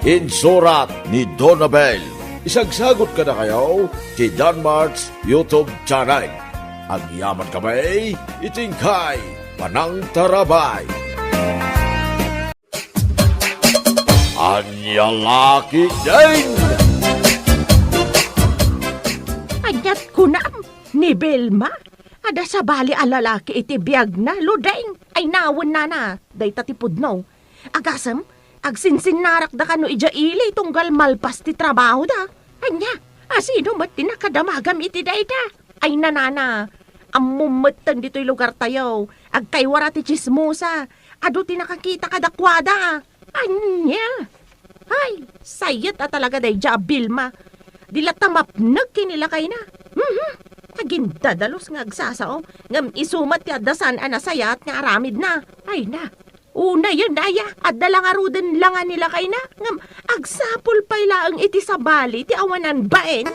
Insurat ni Donabel. Isagsagot ka na kayo ti Danmarks YouTube channel. Ang yaman kamay, itingkay, panang tarabay. Anya laki din. Anyat kunam, ni Belma. Ada sa bali alalaki iti biyag na, ludaing, ay nawon na, day tatipod no. Agasam, agsinsin narak da kano ija ili, tunggal malpas ti trabaho da. Anya, asino mat tinakadamagam iti day da. Ay nanana, amumatan dito'y lugar tayo, agkaywara ti chismosa, ado tinakakita kadakwada. Anya, ay, sayat at talaga day ja, Bilma. Dilatamapnag kinila kay na. Agindadalos nga agsasao. Ngam isumat ti adasan anasayat nga aramid na. Ay na. Una yun, daya. At dalang arudan lang nila kay na. Ngam, agsapol pa ilaang iti sa bali, ti awanan baen.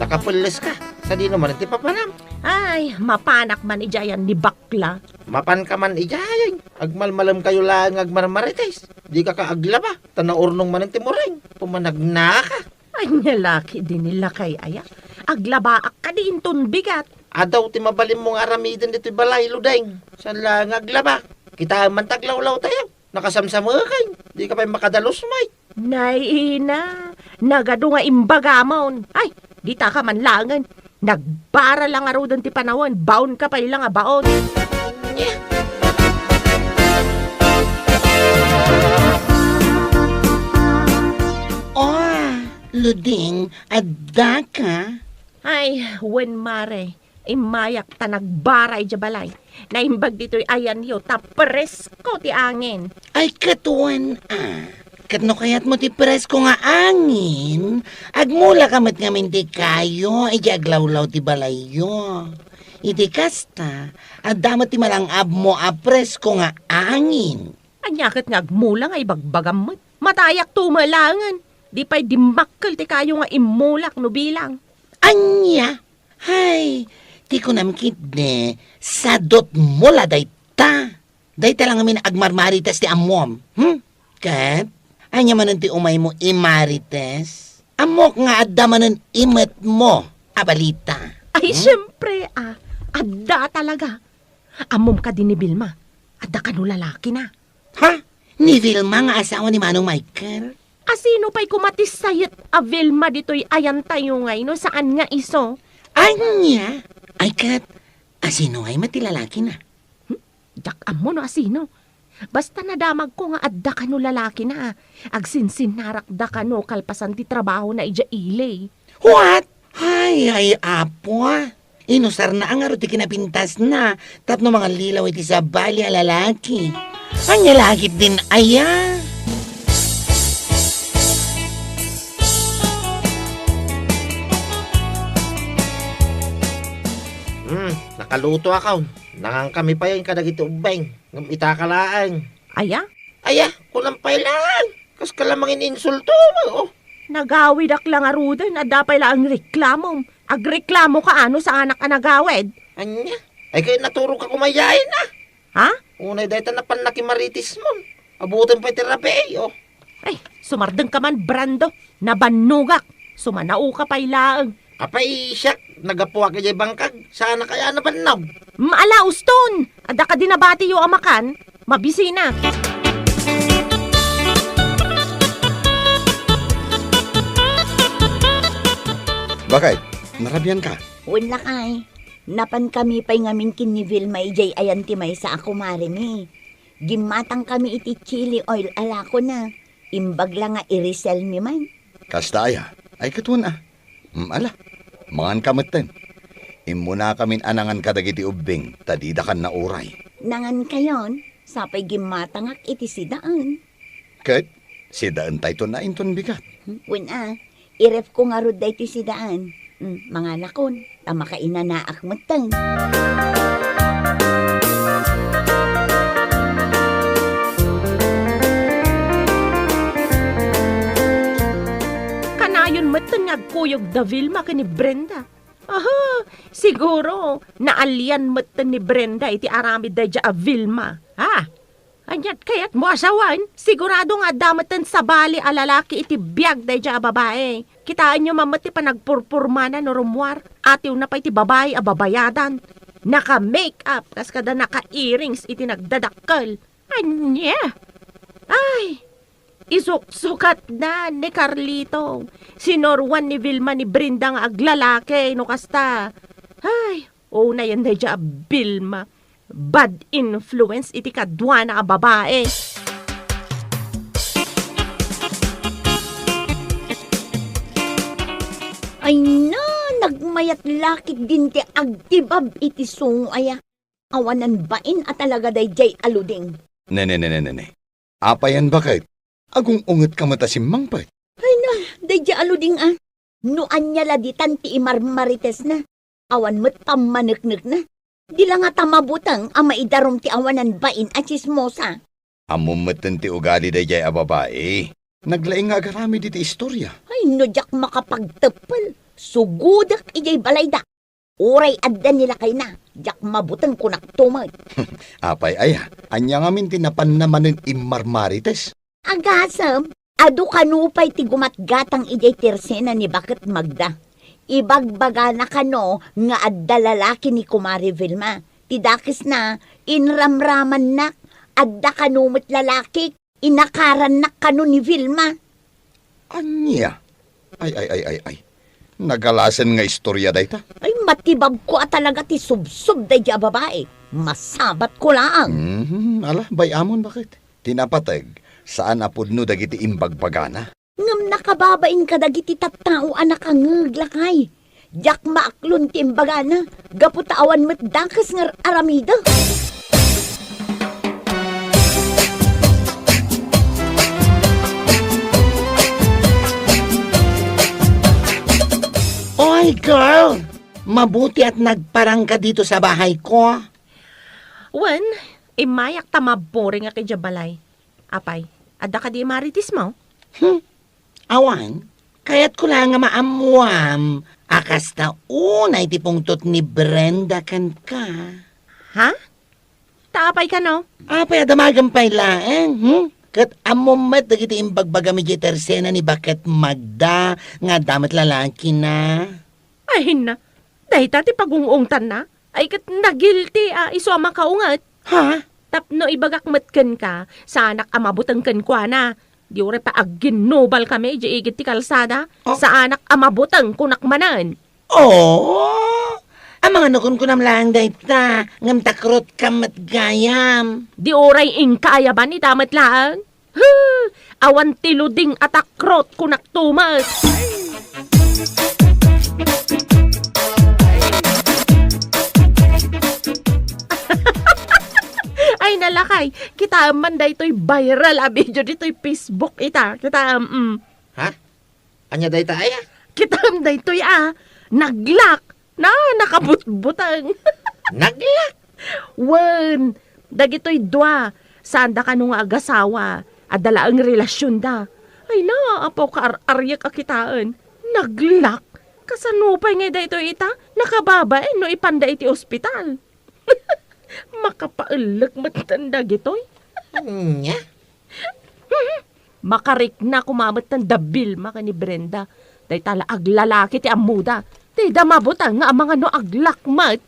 Nakapulis ka. Sa di naman iti papanam. Ay, mapanak man ijayan ni bakla. Mapan ka man ijayay. Agmalmalam kayo lang agmarmarites. Di ka kaaglaba. Tanaurnong man ang timureng. Pumanagna ka. Ay, nalaki din nila kay aya. Aglabaak ka din ton bigat. Adaw ti mabalim mong aramidin dito'y balay ludeng. San lang aglaba. Kita man taglawlaw tayo. Nakasamsama kay. Di ka pa makadalos may. Naina, nagado nga imbagamon. Ay, dita ka man langan. Nagbara lang aro doon ti panawan. Baon ka pa ilang baon. Oh, Luding, adda ka? Ay, wen mare. Imayak ta nagbaray jabalay. Naimbag dito'y ayan yo, tapresko ti angin. Ay, katuan Katno kayat mo ti presko nga angin? Agmula kamat nga minti kayo, iti aglawlaw ti balayo. Iti kasta, addamat ti malangab mo a presko nga angin. Anyakit nga agmula nga ibagbagam mo. Matayak tumalangan. Di pa'y dimakkel ti kayo nga imulak no bilang. Anya? Hay, ti ko namkit ne, sadot mula dayta. Dayta lang amin agmarmarites ti amom. Kat? Anya man ti umay mo imarites? Amok nga adda manen imet mo, abalita. Ay, siyempre, adda talaga. Amom ka din ni Vilma. Adda ka no lalaki na. Ha? Ni Vilma nga asawa ni Manong Michael? Asino pa'y kumatis sayat a Vilma dito'y ayan tayo ngay no saan nga iso? Anya? Ay kat, asino ay matilalaki na? Jak amo no asino. Basta nadamag ko nga adda ka no lalaki na. Agsinsin narakda ka no kalpasan ti trabaho na ija ilay. What? Ay, apo Inusar na ang aro ti kinapintas na. Tapno mga lilaw iti sa bali a lalaki. Anya lagit din aya. Nakaluto akaw. Nangang kami pa yan kadagiti ubeng. Ngam itakalaan. Aya? Aya, kulang pailan. Kas kalamangin insulto mo. Nagawid ak lang arudan at dapay lang reklamo. Agreklamo ka ano sa anak ang nagawid. Anya? Ay kayo naturo ka kumayain na. Ha? Unay dahita na panakimaritis mo. Abutin pa itirabe Ay, sumardeng ka man, Brando. Nabanugak. Sumanao ka pa ilaang. Kapay siyak, nagapuwa ka jay bangkag. Sana kaya nabanaw. Maala, uston! Ada ka dinabati yung amakan. Mabisi na. Bakit? Narabian ka? Wala kay. Napan kami pa'y ngamin kin ni Vilma ijay ayan ti may sa ako marimi. Gimatang kami iti chili oil alako na. Imbag lang nga irisel mi man. Kastaya. Ay katuan ala. Mangan kameten. Imuna kamin anangan kadagiti ubing. Tadidakan na uray. Nangan kayon, sapay gimatangak iti sidaan. Kat, sidaan tayo na inton bigat. Wala, iref ko nga rod day ti sidaan. Mga nakon, tamakaina na akmatang. Kanayon matan nagkuyog da Vilma ka ni Brenda. Aha, siguro naalian matan ni Brenda iti aramid da dya a Vilma. Ha? Anyat kayat mo asawan, sigurado nga damatan sa bali a lalaki iti biyag da dya a babae. Kitaan nyo mamati pa nagpurpurmana no rumwar. Atiw na pa iti babae a babayadan. Naka-makeup, kas kada naka-earrings iti nagdadakkel. Anya? Ay, isuksukat na ni Carlito. Sinorwan ni Vilma ni Brenda nga aglalaki, no kasta. Ay, na yan na dya Vilma. Bad influence iti kadwa na babae. Ay na, nagmayat lakit din ti agtibab iti sungo aya. Awanan bain at talaga day jay aluding. Nene. Apayan bakit? Agong unget ka mata si Mangpay. Ay na, Dadya aluding no anya laditan ti imarmarites na. Awan mo't pamaneknek na. Di lang nga tamabutang ang maidarom ti awanan bain at chismosa. Amumatan ti ugali day jay a babae. Naglaing nga agarami diti istorya. Ay no jak makapagtepel. Sugudak ijay balayda. Uray addan nila kay na. Jak mabutang kunak tumag. Apay aya, anya nga min tinapan naman ng imarmarites. Agasam, adu kanupay ti gumatgatang ijay tersena ni Bakit Magda. Ibagbaga na kano nga adda lalaki ni Kumari Vilma. Tidakis na, inramraman nak, adda kanumot lalaki, inakaran nak kano ni Vilma. Anya? Ay. Nagalasan nga istorya dayta. Ay matibag ko talaga ti subsub day ja babae. Masabat ko lang. Ala, bayamon bakit? Tinapatag, saan apod no dagiti imbagbagana? Ngam nakababain ka dagiti tattao anak ang ngaglakay. Jak maaklon ti imbagana, gaputawan mo't dakas nga aramida. Oy, girl! Mabuti at nagparang ka dito sa bahay ko. Wen, imayak tamabore nga kay Jabalay. Apay, adda ka di maritis mo? Awan, kaya't ko lang nga maamuam. Akas ta unay ti pungtot ni Brenda kan ka. Ha? Taapay ka no? Apay adamagampay laeng, Kat amumat dagiti imbagbaga mi tersena ni Bakit Magda nga damat lalaki na. Ay na, dahil tati pagungungtan na, ay kat nagilti iso ang makaungat. Ha? Tapno ibagakmatkan ka, sa anak amabutang kan kwa na. Di ure pa agginobal kami, di igit ti kalsada, sa anak amabutang kunakmanan. Oh! Ang mga nukon ko namlang dayta, ngam takrot kamat gayam. Di oray ingkaya ba ni damat lang? Awan tiluding atakrot kunaktumat. Ay nalakay, kita man da ito'y viral video dito'y Facebook ita. Kita Ha? Anya day tayo? Kita da ito'y naglak na nakabutbutang. Naglak? Wen, dagito'y dua. Saan da ka nung agasawa? Adala ang relasyon da. Ay na, apo ka aryak akitaan. Naglak. Kasanupay nga da ito'y ita. Nakababa no ipanda iti ospital. Makapaalak matanda gito'y. Nya? Makarik na kumamat ng dabil maka ni Brenda. Day tala aglalaki ti amuda. Day damabutang nga ang mga no aglakmat.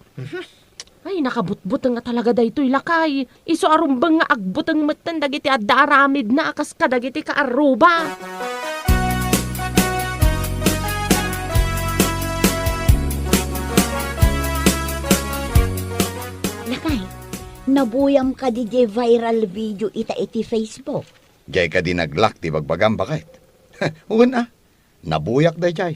Ay nakabutbutang nga talaga day to'y lakay. Iso arumbang nga agbutang matan dagiti adda aramid na akas ka dagiti kaaruba. Lakay, nabuyam ka di viral video ita iti Facebook. Jay ka di naglak ti bagbagam bakit? Una, nabuyak day jay.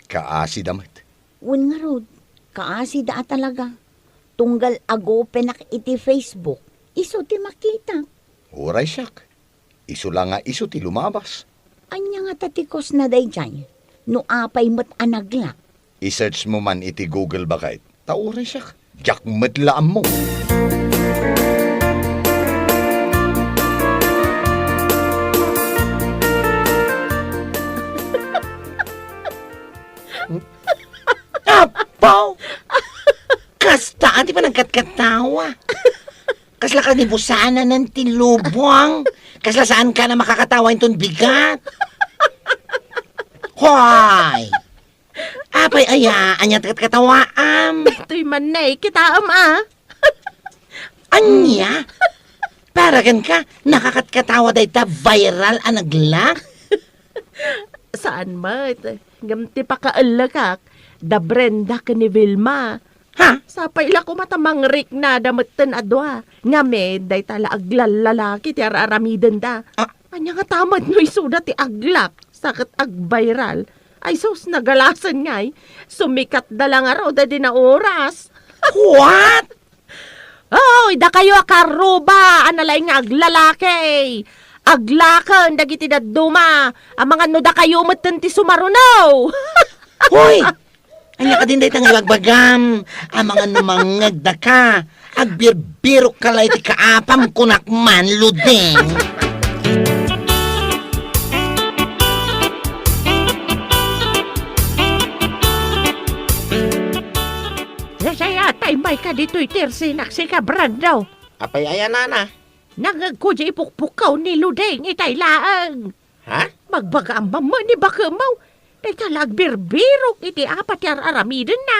Kaasi damit. Un nga rod, kaasi da talaga. Tunggal ago penak iti Facebook, iso ti makita. Uray siyak. Isu lang nga isu ti lumabas. Anya nga tatikos na day jay, no apay mo't anaglak. I-search mo man iti Google bakit? Tauray siyak. Jak matlaan mo. Apaw! Kasta, di pa nagkatkatawa. Kasla ka ni busana ng tilubwang. Kasla saan ka na makakatawa itong bigat. Hoy! Apay aya, anya katawaam. Ito'y manay, kita Anya? Paragan ka, nakakatkatawa day ta viral anagla? Saan mat? Gamti pa kaalakak, da Brenda ka ni Vilma. Ha? Sapay la ko matamang rik na damatan adwa. Nga med, day tala aglalaki ti araramidan da. Anya nga tamad no isuda ti aglak, sakit ag-viral. Ay sus, nagalasan ngay. Sumikat da lang araw da di na oras. What? Oy, da kayo akaruba, analay nga aglalaki. Aglakan dagiti daduma. Ang mga nuda kayo umatan ti sumarunaw. Hoy! Anya ka din day tang ibagbagam. Ang mga numangag da ka. Agbirbiro ka lay ti kaapam kunakman, Ludeng. Saya tay may ka dito'y tersinak si kabrad daw. Apay ayan na. Nagagkudya ipukpukaw ni Ludeng itay laang. Ha? Magbaga ang mama ni Bakamaw. Day talagbirbirok iti apat yar aramiden na.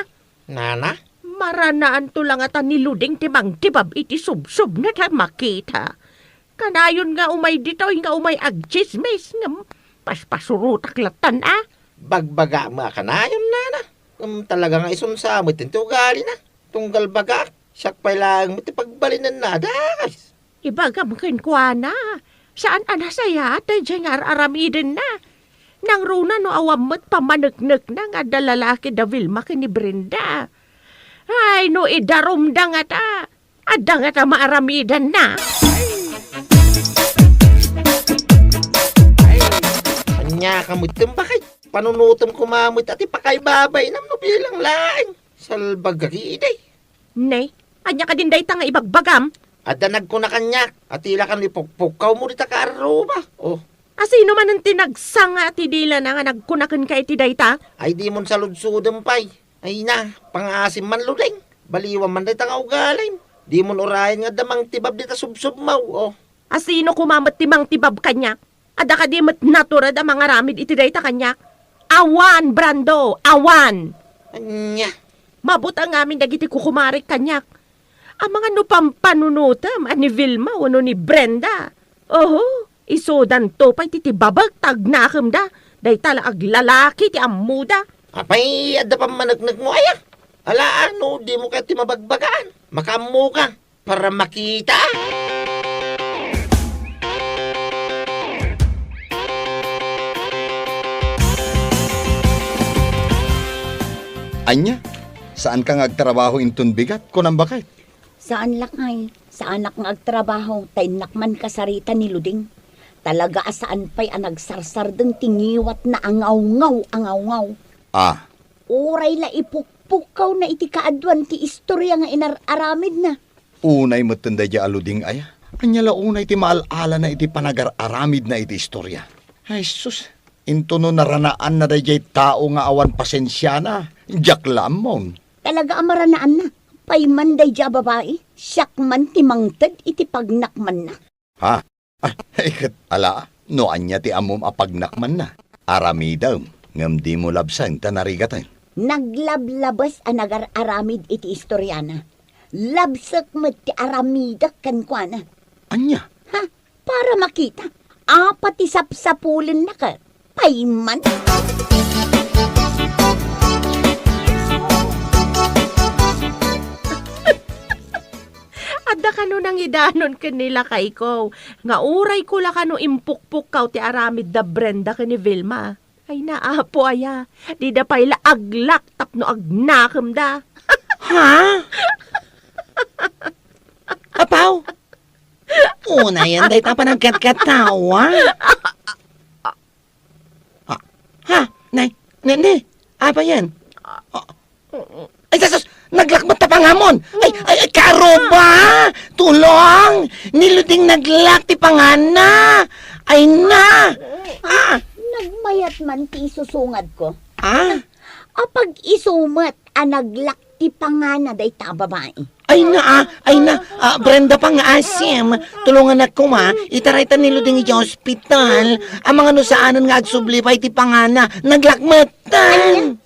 Nana? Maranaan to lang ata ni Ludeng timang tibab iti subsub na ta makita. Kanayon nga umay dito nga umay agchismis nga paspasurutak latan Bagbaga mga kanayon, Nana. Talaga nga isunsamit yung tugali na. Tunggal baga. Siyak pa lang mati pagbalinan na, das. Ibagam kwa na. Saan anasaya tayo dyan nga aramiden na. Nang runa no awamot pamanagnak na nga dalalaki da Vilma kini Brenda. Ay no idarom da nga ta. Ada nga ta maaramidan na. Anya kamutim bakit? Panunutom kumamit at ipakaybabay nam no bilang laing. Salbagaki day. Nay, anya ka din day ta nga ibagbagam. Adanag ko na kanyak. At ila kan ipukpukaw mo dita kaaruba. Oh. Asino man ang tinagsanga at idila na nga nagkunakan ka iti dayta? Ay di mon saludsudem pay. Ay na, pangasim man Ludeng. Baliwan man dita nga ugalin. Di mon orayan nga damang tibab dita subsub maw. Oh. Asino kumamat timang tibab kanyak? Ada ka di mat naturad ang mga ramid iti dayta kanyak? Awan, Brando! Awan! Anya? Mabot ang amin dagiti kukumarik kanyak. Ang mga nupampanunutam ani Vilma o ni Brenda. Oho, isodan to pa'y titibabag tagnakam da. Day tala aglalaki ti amuda. Apay, ada pa managnag mo aya. Ala ano, di mo ka timabagbagaan. Makamu ka para makita. Anya, saan ka ngagtrabaho intun bigat? Kunang bakit? Saan lakay? Sa anak nga agtrabaho, tay nakman kasarita ni Luding. Talaga asaan pa'y anagsarsar deng tingiwat na angaw-ngaw. Ah, Uray la ipukpukaw na iti kaadwan ti istorya nga inararamid na. unay matanda di aluding aya. Anya la unay ti maalala na iti panagar-aramid na iti istorya. Ay sus, into no naranaan na dayay tao nga awan pasensya na. Diyak lamon. Talaga amaranaan na. Paymanday dya babae, siyak man timangtad iti pagnakman na. Ha? Ay, ala, no anya ti amom apagnakman na. Aramidaw, ngam di mo labsang tanarigatan. Naglablabas ang nagar-aramid iti istoryana. Labsak met ti aramidak kankwana. Anya? Ha? Para makita. Apat ti sapsapulin na ka. Payman. Ada ka no nang idanon kanila kay ko. Nga uray ko la ka no impukpuk kaw ti aramid da Brenda kani Vilma. Ay naapo aya. Di da pa'y la aglak tapno agnakam da. Ha? Apaw? Una yan, day tapa nagkatkatawa. Ha? Nay, apa yan? Ay, sasos, naglakmat ta pangamon. Ay, karoba! Tulong! Niluding naglak ti pangana. Ay na! Nagmayat man ti isusungad ko. Apag isumat naglak ti pangana day ta babae. Ay na, Brenda pang asim. Tulungan ako itaray ta niluding iti hospital. Ang mga nusaanan nga agsublipay ti pangana. Naglakmatan.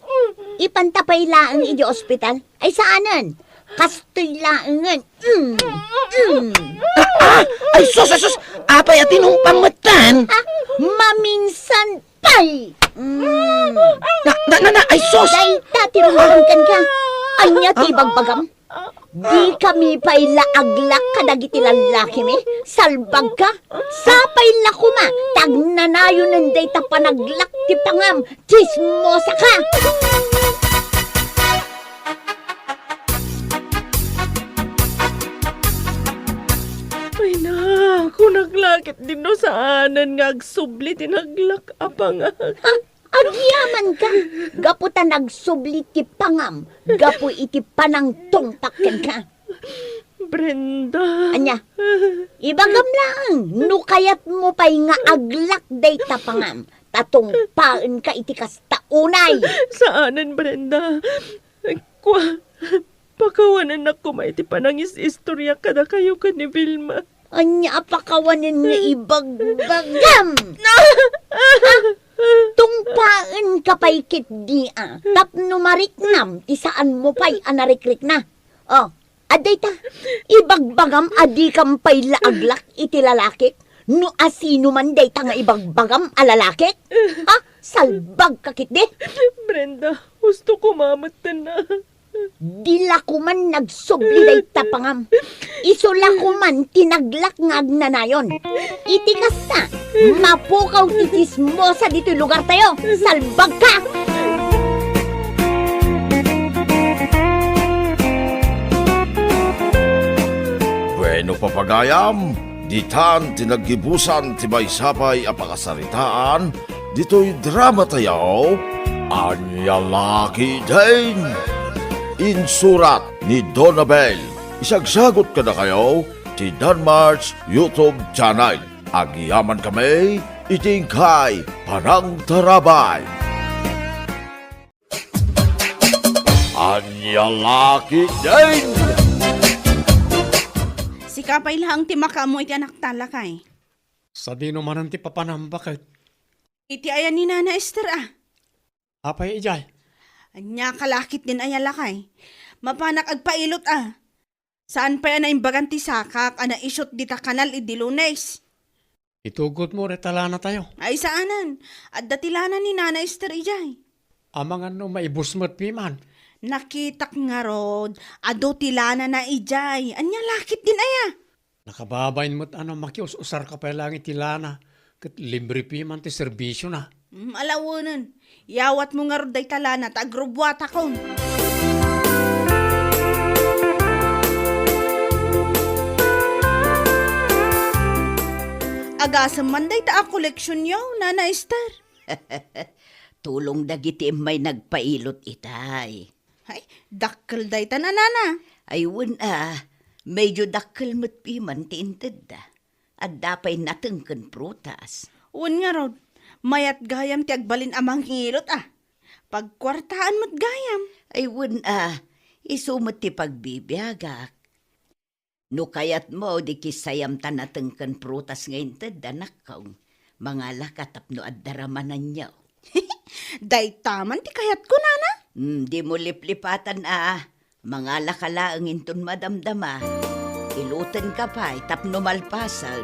Ipantapay laang iti ospital. Ay saanan? Kastoy laangan. Ay sus, apay at inumpamatan. Maminsan pay. Ay sus. Dayta, tirungkan ka. Anya ti bagbagam. Di kami pa'y laaglak kadagiti lalaki mi. Salbag ka. Sapay lakuma. Tagnanayo ng dayta panaglak ti pangam. Chismosa ka. Ay na, Ako naglakit din no saanan nga agsubli tinaglak apang Agyaman ka. Gapu ta nagsubli ti pangam. Gapu iti panangtong pakyan ka. Brenda. Anya, ibagam lang. No kayat mo pa'y nga aglak day tapangam. Tatong paan ka iti kastaunay. Saanan, Brenda? Pakawanan ako maiti panangis istorya kada kayo ka ni Vilma. Anya, pakawanin nga ibagbagam. Tungpaan ka pa'y kitdi Tapno mariknam, ti saan mo pa'y anarikrik na. Oh, aday ta, ibagbagam adi kampay laaglak iti lalakik. No asino man day ta nga ibagbagam alalakik. Ha? Salbag kakit di. Brenda, gusto ko mamatan na. Dila ko man nagsubli day tapangam. Isula ko man tinaglak nga agnanayon. Iti kasta, mapukaw titismo sa dito lugar tayo. Salbag ka! Bueno papagayam, ditan tinagibusan ti maysapay a pakasaritaan, dito'y drama tayo, Anya Laki Din. Insurat ni Donabel, isagsagot ka na kayo, ti Danmar's YouTube channel. Agyaman kami, itingkay Parang Tarabay. Anya Laki Din. Si kapay lang ti makaamo iti anak talakay. Sa di naman ang ti papanambakit. Iti ayan ni Nana Esther Apay ijay. Anya kalakit din ayan lakay. Mapanak agpailot Saan pa yan na imbagan ti sakak ana isyot dita kanal idi Lunes? Itugot mo retala na tayo. Ay saanan? At datilana ni Nana Esther ijay. Amang ano maibusmat piman. Nakitak nga rod, ado tilana na ijay. Anya lakit din aya. Nakababayin mo't ano makius-usar ka pa lang itilana. Kat libre piman ti serbisyo na. Alawanan, yawat mo nga rod day talana, tagrubwat ako. Agasam man day ta koleksyon yo, Nana Esther. Tulong dagiti may nagpailot itay. Ay, dakkel day ta na, Nana. Ay, medyo dakkel mo't piman tiinted At dapay natengken prutas. Un nga rod, mayat gayam ti agbalin amang ngilot Pagkwartaan mo't gayam. Ay, isumot ti pagbibiyagak. No kayat mo, di kisayam ta natengken prutas ngayon nakaw. Mga lakatap no at daramanan niyo. Day taman ti kayat ko, Nana. Di mo liplipatan Mga lakalaang inton madamdama. Ilutan ka pa, tapno malpasan.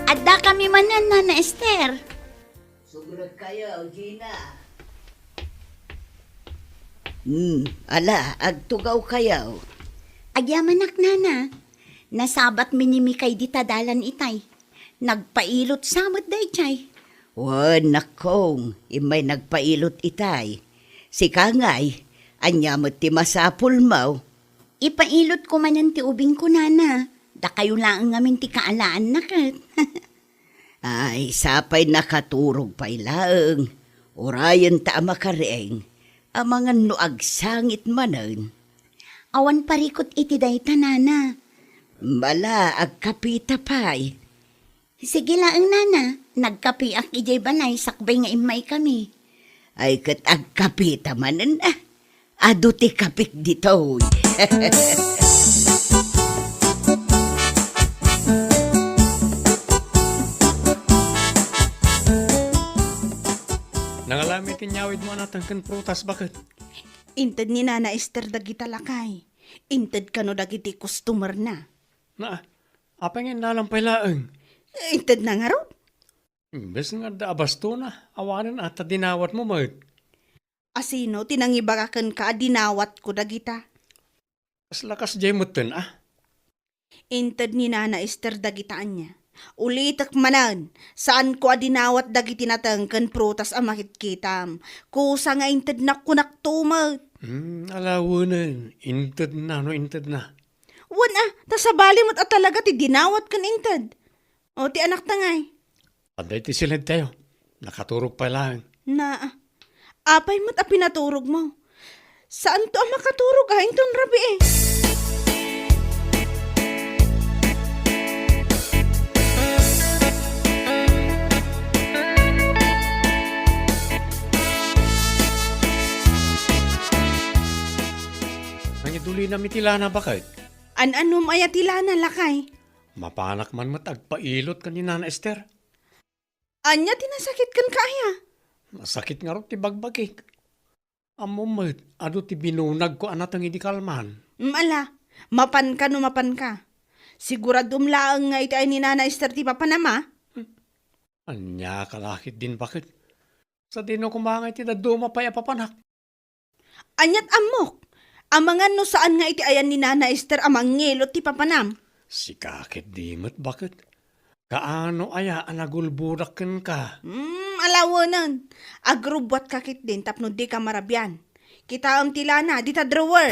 Adda kami manan, Nana Esther. Sugrag kayo, Gina. Ala, agtugaw kayo. Agyamanak, Nana. Nasabat minimikay di tadalan itay. Nagpailot samot day chay. Nakong, imay nagpailot itay. Si Kangay, anyamot ti masapul mo. Ipailot ko manan ti ubing ko, Nana. Da kayo lang ngamin ti kaalaan nakat. Ay, sapay nakaturog pa'y laeng. Orayan ta makareng. Amangan no agsangit manan. Awan parikot iti dayta, Nana. Bala, agkapita pa'y. Sige laeng, Nana. Nagkapiak ijay banay, sakbay nga imay kami. Ay, kat agkapita manan Ado ti kapik dito. Nangalami tinyawid mo natangkan prutas bakit? Inted ni Nana Esther dagita lakay. Inted kano dagiti customer na. Apa nga nalampay laeng? Inted na nga ron. Imbes nga da abasto na, awanan ata dinawat mo mag. Asino, tinangibagakan ka, dinawat ko dagita. Kas lakas jay mo tin Inted ni Nana Esther dagitaan niya. Ulitak manan, saan ko adinawat dagiti natangkan prutas ang makitkitam. Kusa nga inted na kunak tumat. Alawanan, inted na no inted na. Wan tasabali mo't at talaga ti dinawat kan inted. O ti anak tangay. Aday ti silid tayo. Nakaturog pa lang. Apay mo't a pinaturog mo. Saan to ang makaturog intong rabi eh? Nangiduli na mitilana bakit? An-anom ay atilana lakay. Mapanak man matagpailot ka ni Nana Esther. Anya tinasakit kan kaya. Masakit nga ro ti bagbagik. Amumad, ado ti binunag ko anatang hindi kalman. Mapan ka no mapan ka. Siguradum laang nga iti ay ni Nana Esther ti papanama. Anya kalakit din bakit? Sa dino kumangay ti daduma pa papanak. Anyat amok. Amangan no saan nga iti ayan ni Nana Esther amang ngilot ti papanam. Si kakit dimot bakit? Kaano aya anagulburaken ka? Alawanan. Agrubwat kakit din tapno di ka marabyan. Kita am tilana di ta drawer.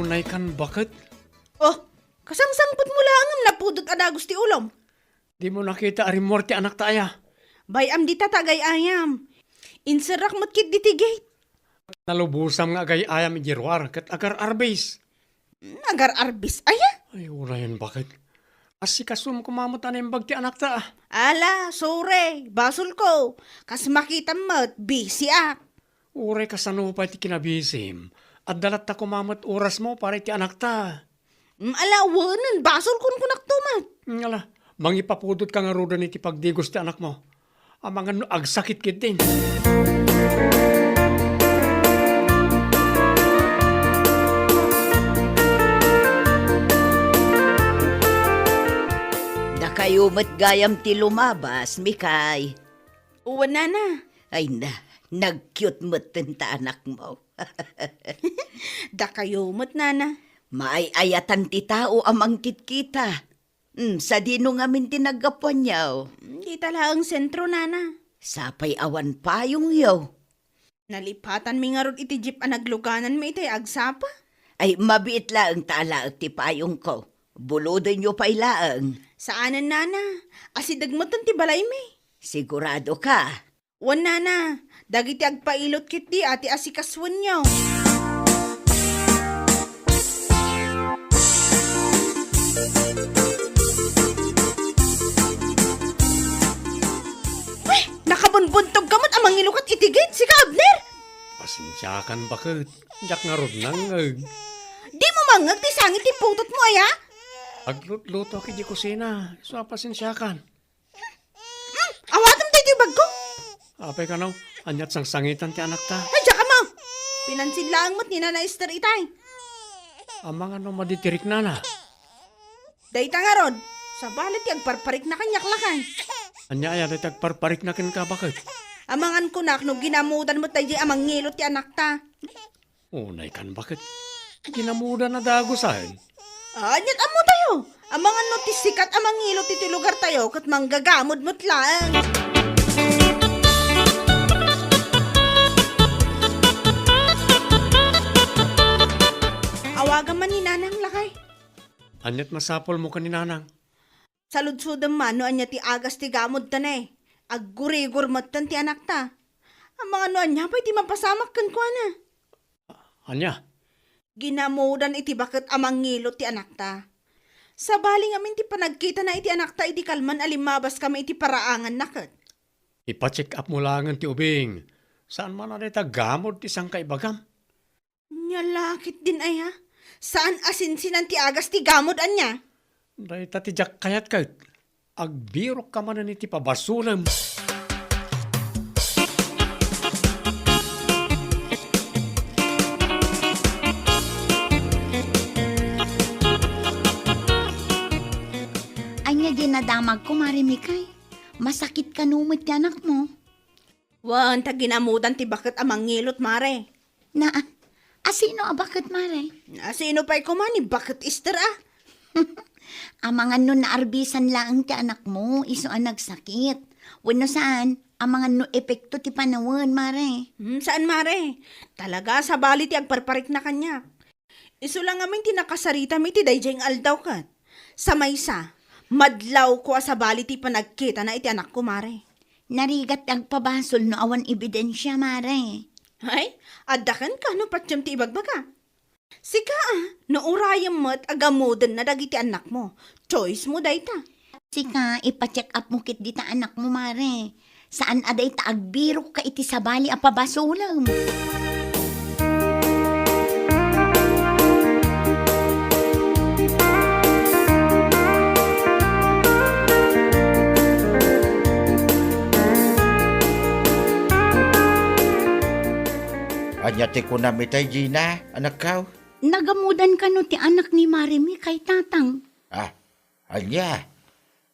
Unay kan bakit? Kasangsangpot mo lang ang napudot adagos ti ulom. Di mo nakita arimor ti anak taaya. Bayam di tatagay ayam. Inserak mo't kit ditigate. Nalubusam nga agay ayam ijirwar kat agar arbis. Agar arbis aya? Ay, urayan bakit? Asikasum kumamot ang bag ti anak ta. Ala, sore, basol ko. Kas makita mo't busy ak. Uray kasano pa ti kinabisim. At dalat ta kumamot oras mo para ti anak ta. Alawanan, basol kun kunak tumat. Ngala, mangipapudot ka nga roda ni ti pagdigos ti anak mo. Amangan no agsakit kit din. Da kayo mat gayam ti lumabas, Mikay. Uwan na. Ay nag-cute mo't ta anak mo. Da kayo mo't nana. Maayayatan ti tao amang kitkita. Sa dino ngamin tinagapuan yaw. Di tala ang sentro, nana. Sapay awan payong yaw. Nalipatan mi nga ron iti jeep ang nagluganan mi iti agsapa. Ay mabiit laang taalaag ti payong ko. Bulodan nyo pa ilaang. Saanan, nana? Asidag mo ti balay mi. Sigurado ka? Wan, nana. Dagiti agpailot kit di ati asikaswan nyo. Nakabunbuntog kamot amang ilukat itigit si ka, Abner. Pasensyakan bakit? Jak nga rod nangag. Di mo mangag ti sangit ti putot mo aya? Agluto ki di kusina. So pasensyakan. Awatam tayo bag ko. Apay ka no, anyat sang sangitan ti anak ta. Ay, ka mo. Pinansin lang mo't ni Nana Esther itay. Amang ano maditirik na na. Dayta nga rod. Sa balit yung parparik na kanyak lakay. Anya ay tagparparik na kin ka bakit? Amangan ko nak no ginamudan mo tayo amang ngilot ti anak ta. Unay kan bakit? Ginamudan na dagosan. Anyat amo tayo. Amangan no ti sikat amang ngilot ti lugar tayo kat manggagamod mo't lang. Awagan man ni Nanang lakay. Anyat masapol mo ka ni Nanang. Saludsudam man no anya ti agas ti gamod ta na eh. Aggurigor matan ti anak ta. Ang mga ano anya pa iti mapasamak kan ko na. Anya? Ginamudan iti bakit amang ngilot ti anak ta. Sa baling amin ti panagkita na iti anak ta iti kalman alimabas kami iti paraangan nakat. Ipa-check up mo langan ti ubing. Saan man na gamod ti sang kaibagam? Nyalakit din ay ha. Saan asinsinan ti agas ti gamod anya? Day tatijak kayat kayat. Agbirok ka man na ti pabasulam. Anya ginadamag ko, Marimikay. Masakit ka numit ti anak mo. Wan, ta ginamudan ti bakit amang ngilot, mare. Asino bakit mare? Sino pa'y kumani? Bakit Esther Ang mga nun na arbisan lang ti anak mo, iso ang nagsakit. Wano saan, ang mga no epekto ti panawon, mare. Saan mare? Talaga sa bali ti agparparik na kanya. Iso lang amin tinakasarita mi ti dayjeng aldaw kat. Sa maysa, madlaw ko sa bali ti panagkita na iti anak ko mare. Narigat agpabasol no awan ebidensya, mare. Ay, adakan ka no patyam ti ibagbaga. Sika no urayam mo't agamodan na dagiti anak mo. Choice mo dayta. Sika, ipacheck up mo kit dita anak mo, mare. Saan aday ta agbiro ka iti sabali a pabasulam. Anyate ko na mitay, Gina, anak kaw. Nagamudan ka no ti anak ni Marimi kay tatang. Anya,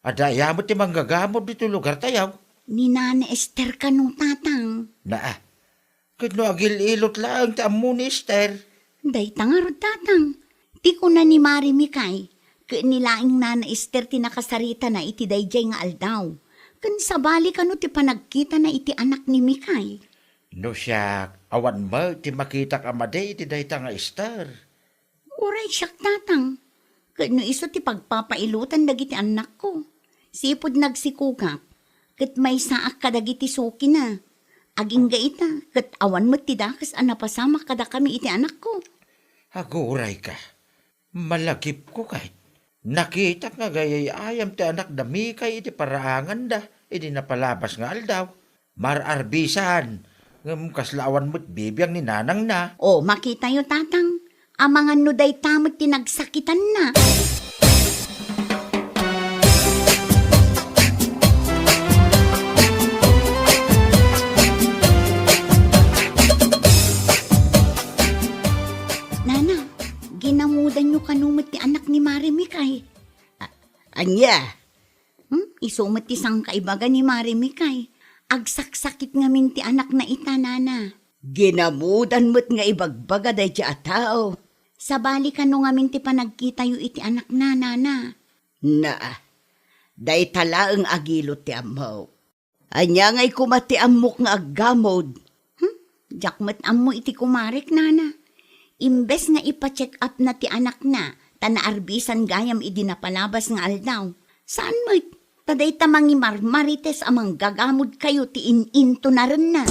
adaya mo ti manggagamot dito lugar tayaw. Ni Nana Esther ka no tatang. Kano agil ilot lang ti ammo ni Esther. Day tangarod tatang. Ti ko na ni Marimi kay. Nilaing Nana Esther ti nakasarita na iti dayjay nga aldaw. Kan sabali ka no ti panagkita na iti anak ni Mikay. No siya, awan mo, ti makita ka maday, ti dayta nga Esther. Uray siyak tatang. Kano iso ti pagpapailutan dagiti anak ko. Sipod nagsikukap. Kat may saak kadagiti suki na. Aging gaita, kat awan mo ti dakas anapasama kada kami iti anak ko. Aguray ka. Malagip ko kay. Nakita nga gayay ayam ti anak dami kay iti paraangan da. Idi napalabas nga aldaw. Mararbisan. Kaslawan mo't bibiyang ni nanang na. Makita yo tatang. Ang mga nuday tamot tinagsakitan na. Nana, ginamudan nyo kanumot ti anak ni Marimi kay. Anya? Isumot ti sang kaibaga ni Marimi kay. Agsaksakit nga minti anak na ita, nana. Ginamudan mo't nga ibagbaga day ti atao. Sabali ka no nga minti panagkita yu iti anak na, nana. Day talaang agilot ti amaw. Anya nga'y kumati amok nga aggamod. Jakmat ammo iti kumarik, nana. Imbes nga ipa-check up na ti anak na, tanaarbisan gayam idi napalabas nga aldaw. Saan mo't? Taday tamangi marmarites amang gagamod kayo ti ininto na rin na.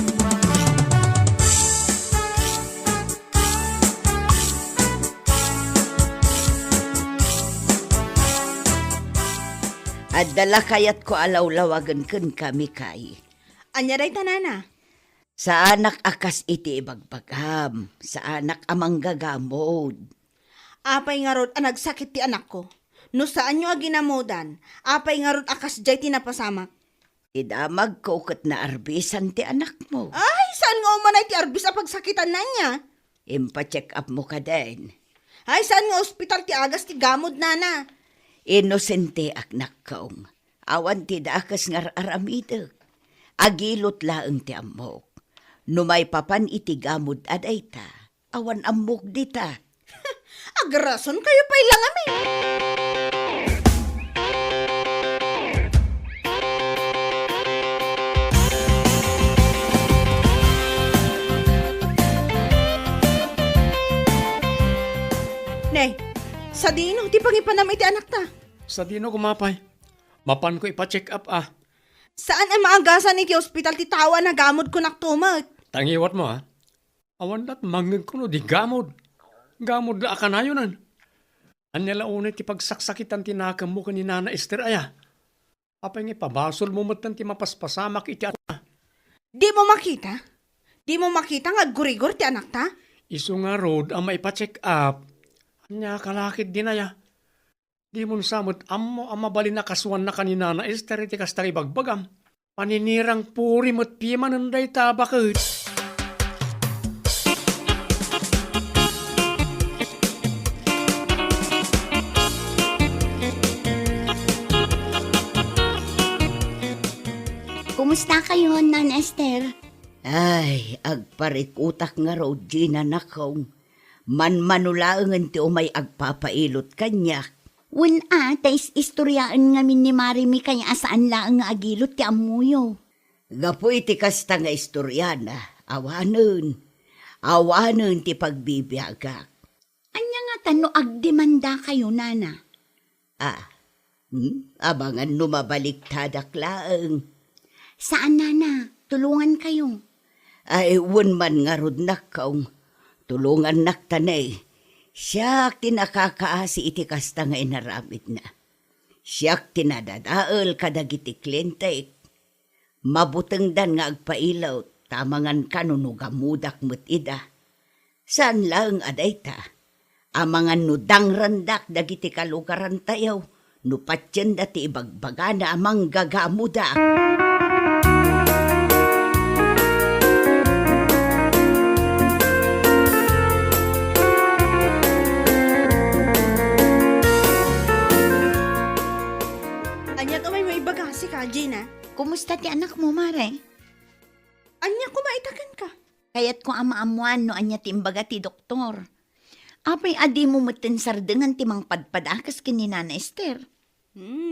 Adala kayat ko alawlawagan kun kami kay. Anya day tanana? Sa anak akas iti ibagbagam, sa anak amang gagamod. Apay nga rod nagsakit ti anak ko. No saan nyo aginamodan, apay nga rod akas jay tinapasamak. Idamag ko kat na arbisan ti anak mo. Ay, saan nga umanay ti arbis a pagsakitan na niya? Impa-check up mo ka din. Ay, saan nga ospital ti agas ti gamod nana? Inosente aknak kaong. Awan ti dakas nga aramidag. Agilot laeng ti amok. Numay papan iti gamod aday ta. Awan amok dita. Agrason kayo pa'y lang amin. Nay, sa dino, di pangipanam iti anak ta. Sa dino kumapay. Mapan ko ipa-check up Saan ang maagasan iti ospital ti tawa na gamod ko naktumat? Tangiwat mo Awan dat mangag ko no di gamod. Gamod la akanayonan. Anya launay ti pagsaksakitan ti nakam mo ni Nana Esther aya. Apay nga pabasol mo matan ti mapaspasamak iti anak. Di mo makita? Di mo makita nga gurigor ti anak ta? Isu nga road ang maipa-check up. Anya kalakit din aya. Di mo samot ammo ang mabali na kaswan na kanina na Esther iti kastari bagbagam. Paninirang puri mo't piman day tabakit. Kumusta kayo, Nan Esther? Ay, agparikutak nga raw, Gina nakong. manulaangan ti umay agpapailot kanya. Wen tais istoryaan ngamin ni Marimi kanya asaan laang nga agilot ti amuyo. Gapo iti kasta nga istoryana, awanen ti pagbibiyagak. Anya nga tano agdemanda kayo, nana? Abangan lumabaliktad laeng. Saan, nana? Tulungan kayo. Ay, wen man nga rudnak kaong. Tulungan naktanay. Siyak tinakakaasi iti kasta nga inaramid na. Siyak tinadadaal kadagiti kliyente. Mabuteng dan nga agpailaw, tamangan kanunugamudak met ida. Saan lang adayta? Amangan nudang randak dagiti kalugaran tayaw, nupatyan dati ibagbagana amang gagamudak. Gina, Kumusta ti anak mo, Mare? anya kumaitakan ka? Kaya't ko amaamuan no anya ti imbaga ti doktor. Apay adi mo meten sardengan ti mang padpadakas kini Nana Esther.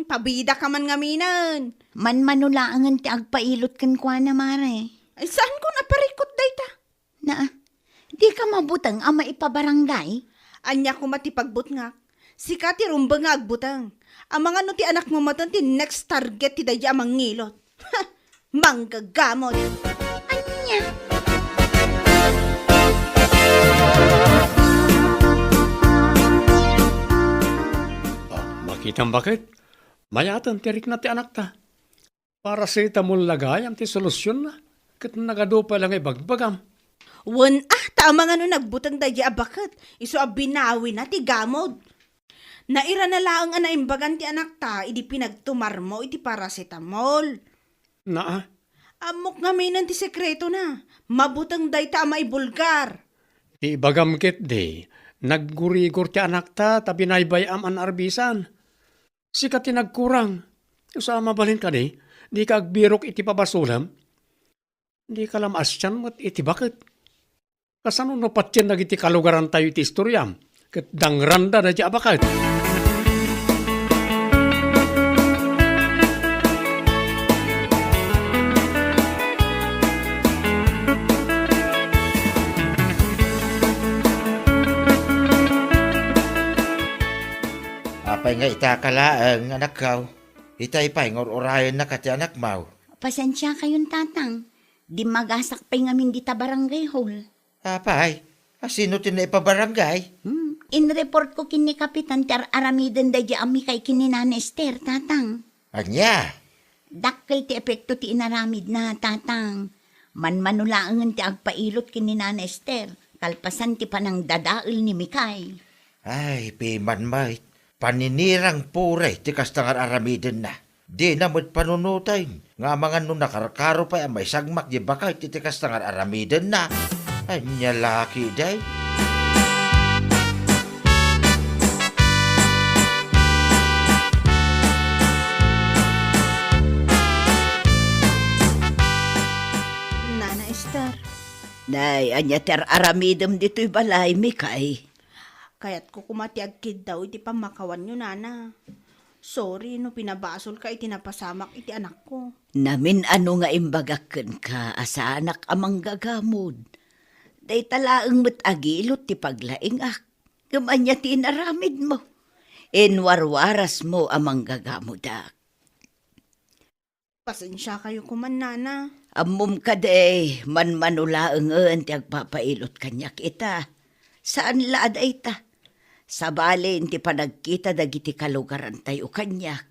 Pabida ka man ngaminan. Manmanulaangan ti agpailot ken kwa na, Mare. Ay saan ko naparikot dayta? Di ka mabutang ama ipabarangay? Anya ko matipagbut nga. Sika ti rumba nga agbutang. Ang mga no ti anak mo matan ti next target ti daya amang ngilot. Manggagamot. Anya? Makitang bakit? Mayatan tirik na ti anak ta. Para sa itamol lagay ang ti solusyon na. Kat nagado pa lang ay bagbagam. Wan tama nga no nagbutang daya bakit. Iso abinawi na ti gamod. Naira na laang anaimbagan ti anak ta, idi pinagtumar mo iti paracetamol. Amok nga may ti sekreto na. Mabutang day ta ama ibulgar. Ti bagam ket de, naggurigor ti anak ta, tabi naibayam an arbisan. Sikat ti nagkurang. Sa mabalin ka di kagbirok iti pabasulam. Di ka lamasyan mo't iti bakit. Kasano no patyan nagiti kalugaran tayo iti istoryam. Ket dangranda da ti abakat. Apay nga itakalaang anak kaw. Itay pa'y ngor-orayan na kati anak mau. Pasensya kayong tatang. Di magasak pa'y ngamin di ta barangay hall. Apay, asino tinaipabarangay? In-report ko kini Kapitan Ter Aramiden da ami kay kini Nana Esther, tatang. Anya? Dakkel ti epekto ti inaramid na, tatang. Manmanulaangan ti agpailot kini Nana Esther. Kalpasan ti panang dadail ni Mikay. Ay, piman mait. Paninirang puray ti kastangar aramiden na. Di na mo't panunutay. Nga mga nung nakarkaro pa may sagmak di bakay ti kastangar aramiden na. Anya laki day. Nana Esther. Nay, anya ter aramidem dito'y balay, Mikay. Kaya't ko kumatiag kid daw iti pamakawan nyo, nana. Sorry no pinabasol ka iti napasamak iti anak ko. Namin ano nga imbagaken ka asa anak amang gagamod. Day talaang agilot ti paglaing ak. Gamanya ti inaramid mo. Inwarwaras mo amang gagamodak. Pasensya kayo kuman, nana. Amom ka day, manmanulaangan ti agpapailot kanyak ita. Saan laad ay ta? Sa balin ti panagkita dagiti kalugaran tayo kanyak.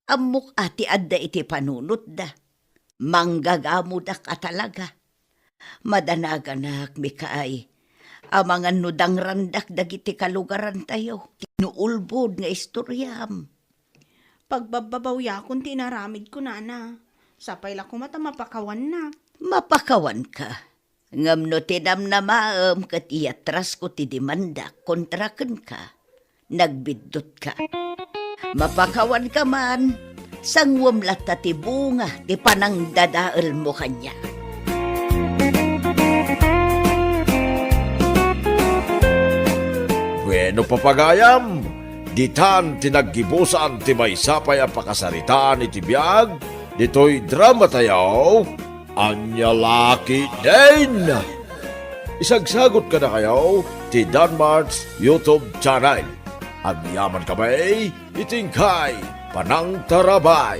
Amok ati adda iti panunot da. Manggagamudak a talaga. Madanaganak, Mikay. Amangan nudang randak dagiti kalugaran tayo. Tinuulbod nga istoryam. Pagbababaw yakon tinaramid ko, nana. Sapay la ko mata mapakawan na. Mapakawan ka. Ngam no tinam na maam kat iatras ko ti demanda kontraken ka. Nagbidot ka. Mapakawan ka man. Sangwam lata ti bunga ti panang dadaal mo kanya. Bueno papagayam, ditan tinaggibusan ti may sapay ang pakasaritaan iti biyag, dito'y drama tayo, anya laki din. Isagsagot ka na kayo ti Danmar's YouTube channel. Agyaman kamay, itingkay, panang tarabay.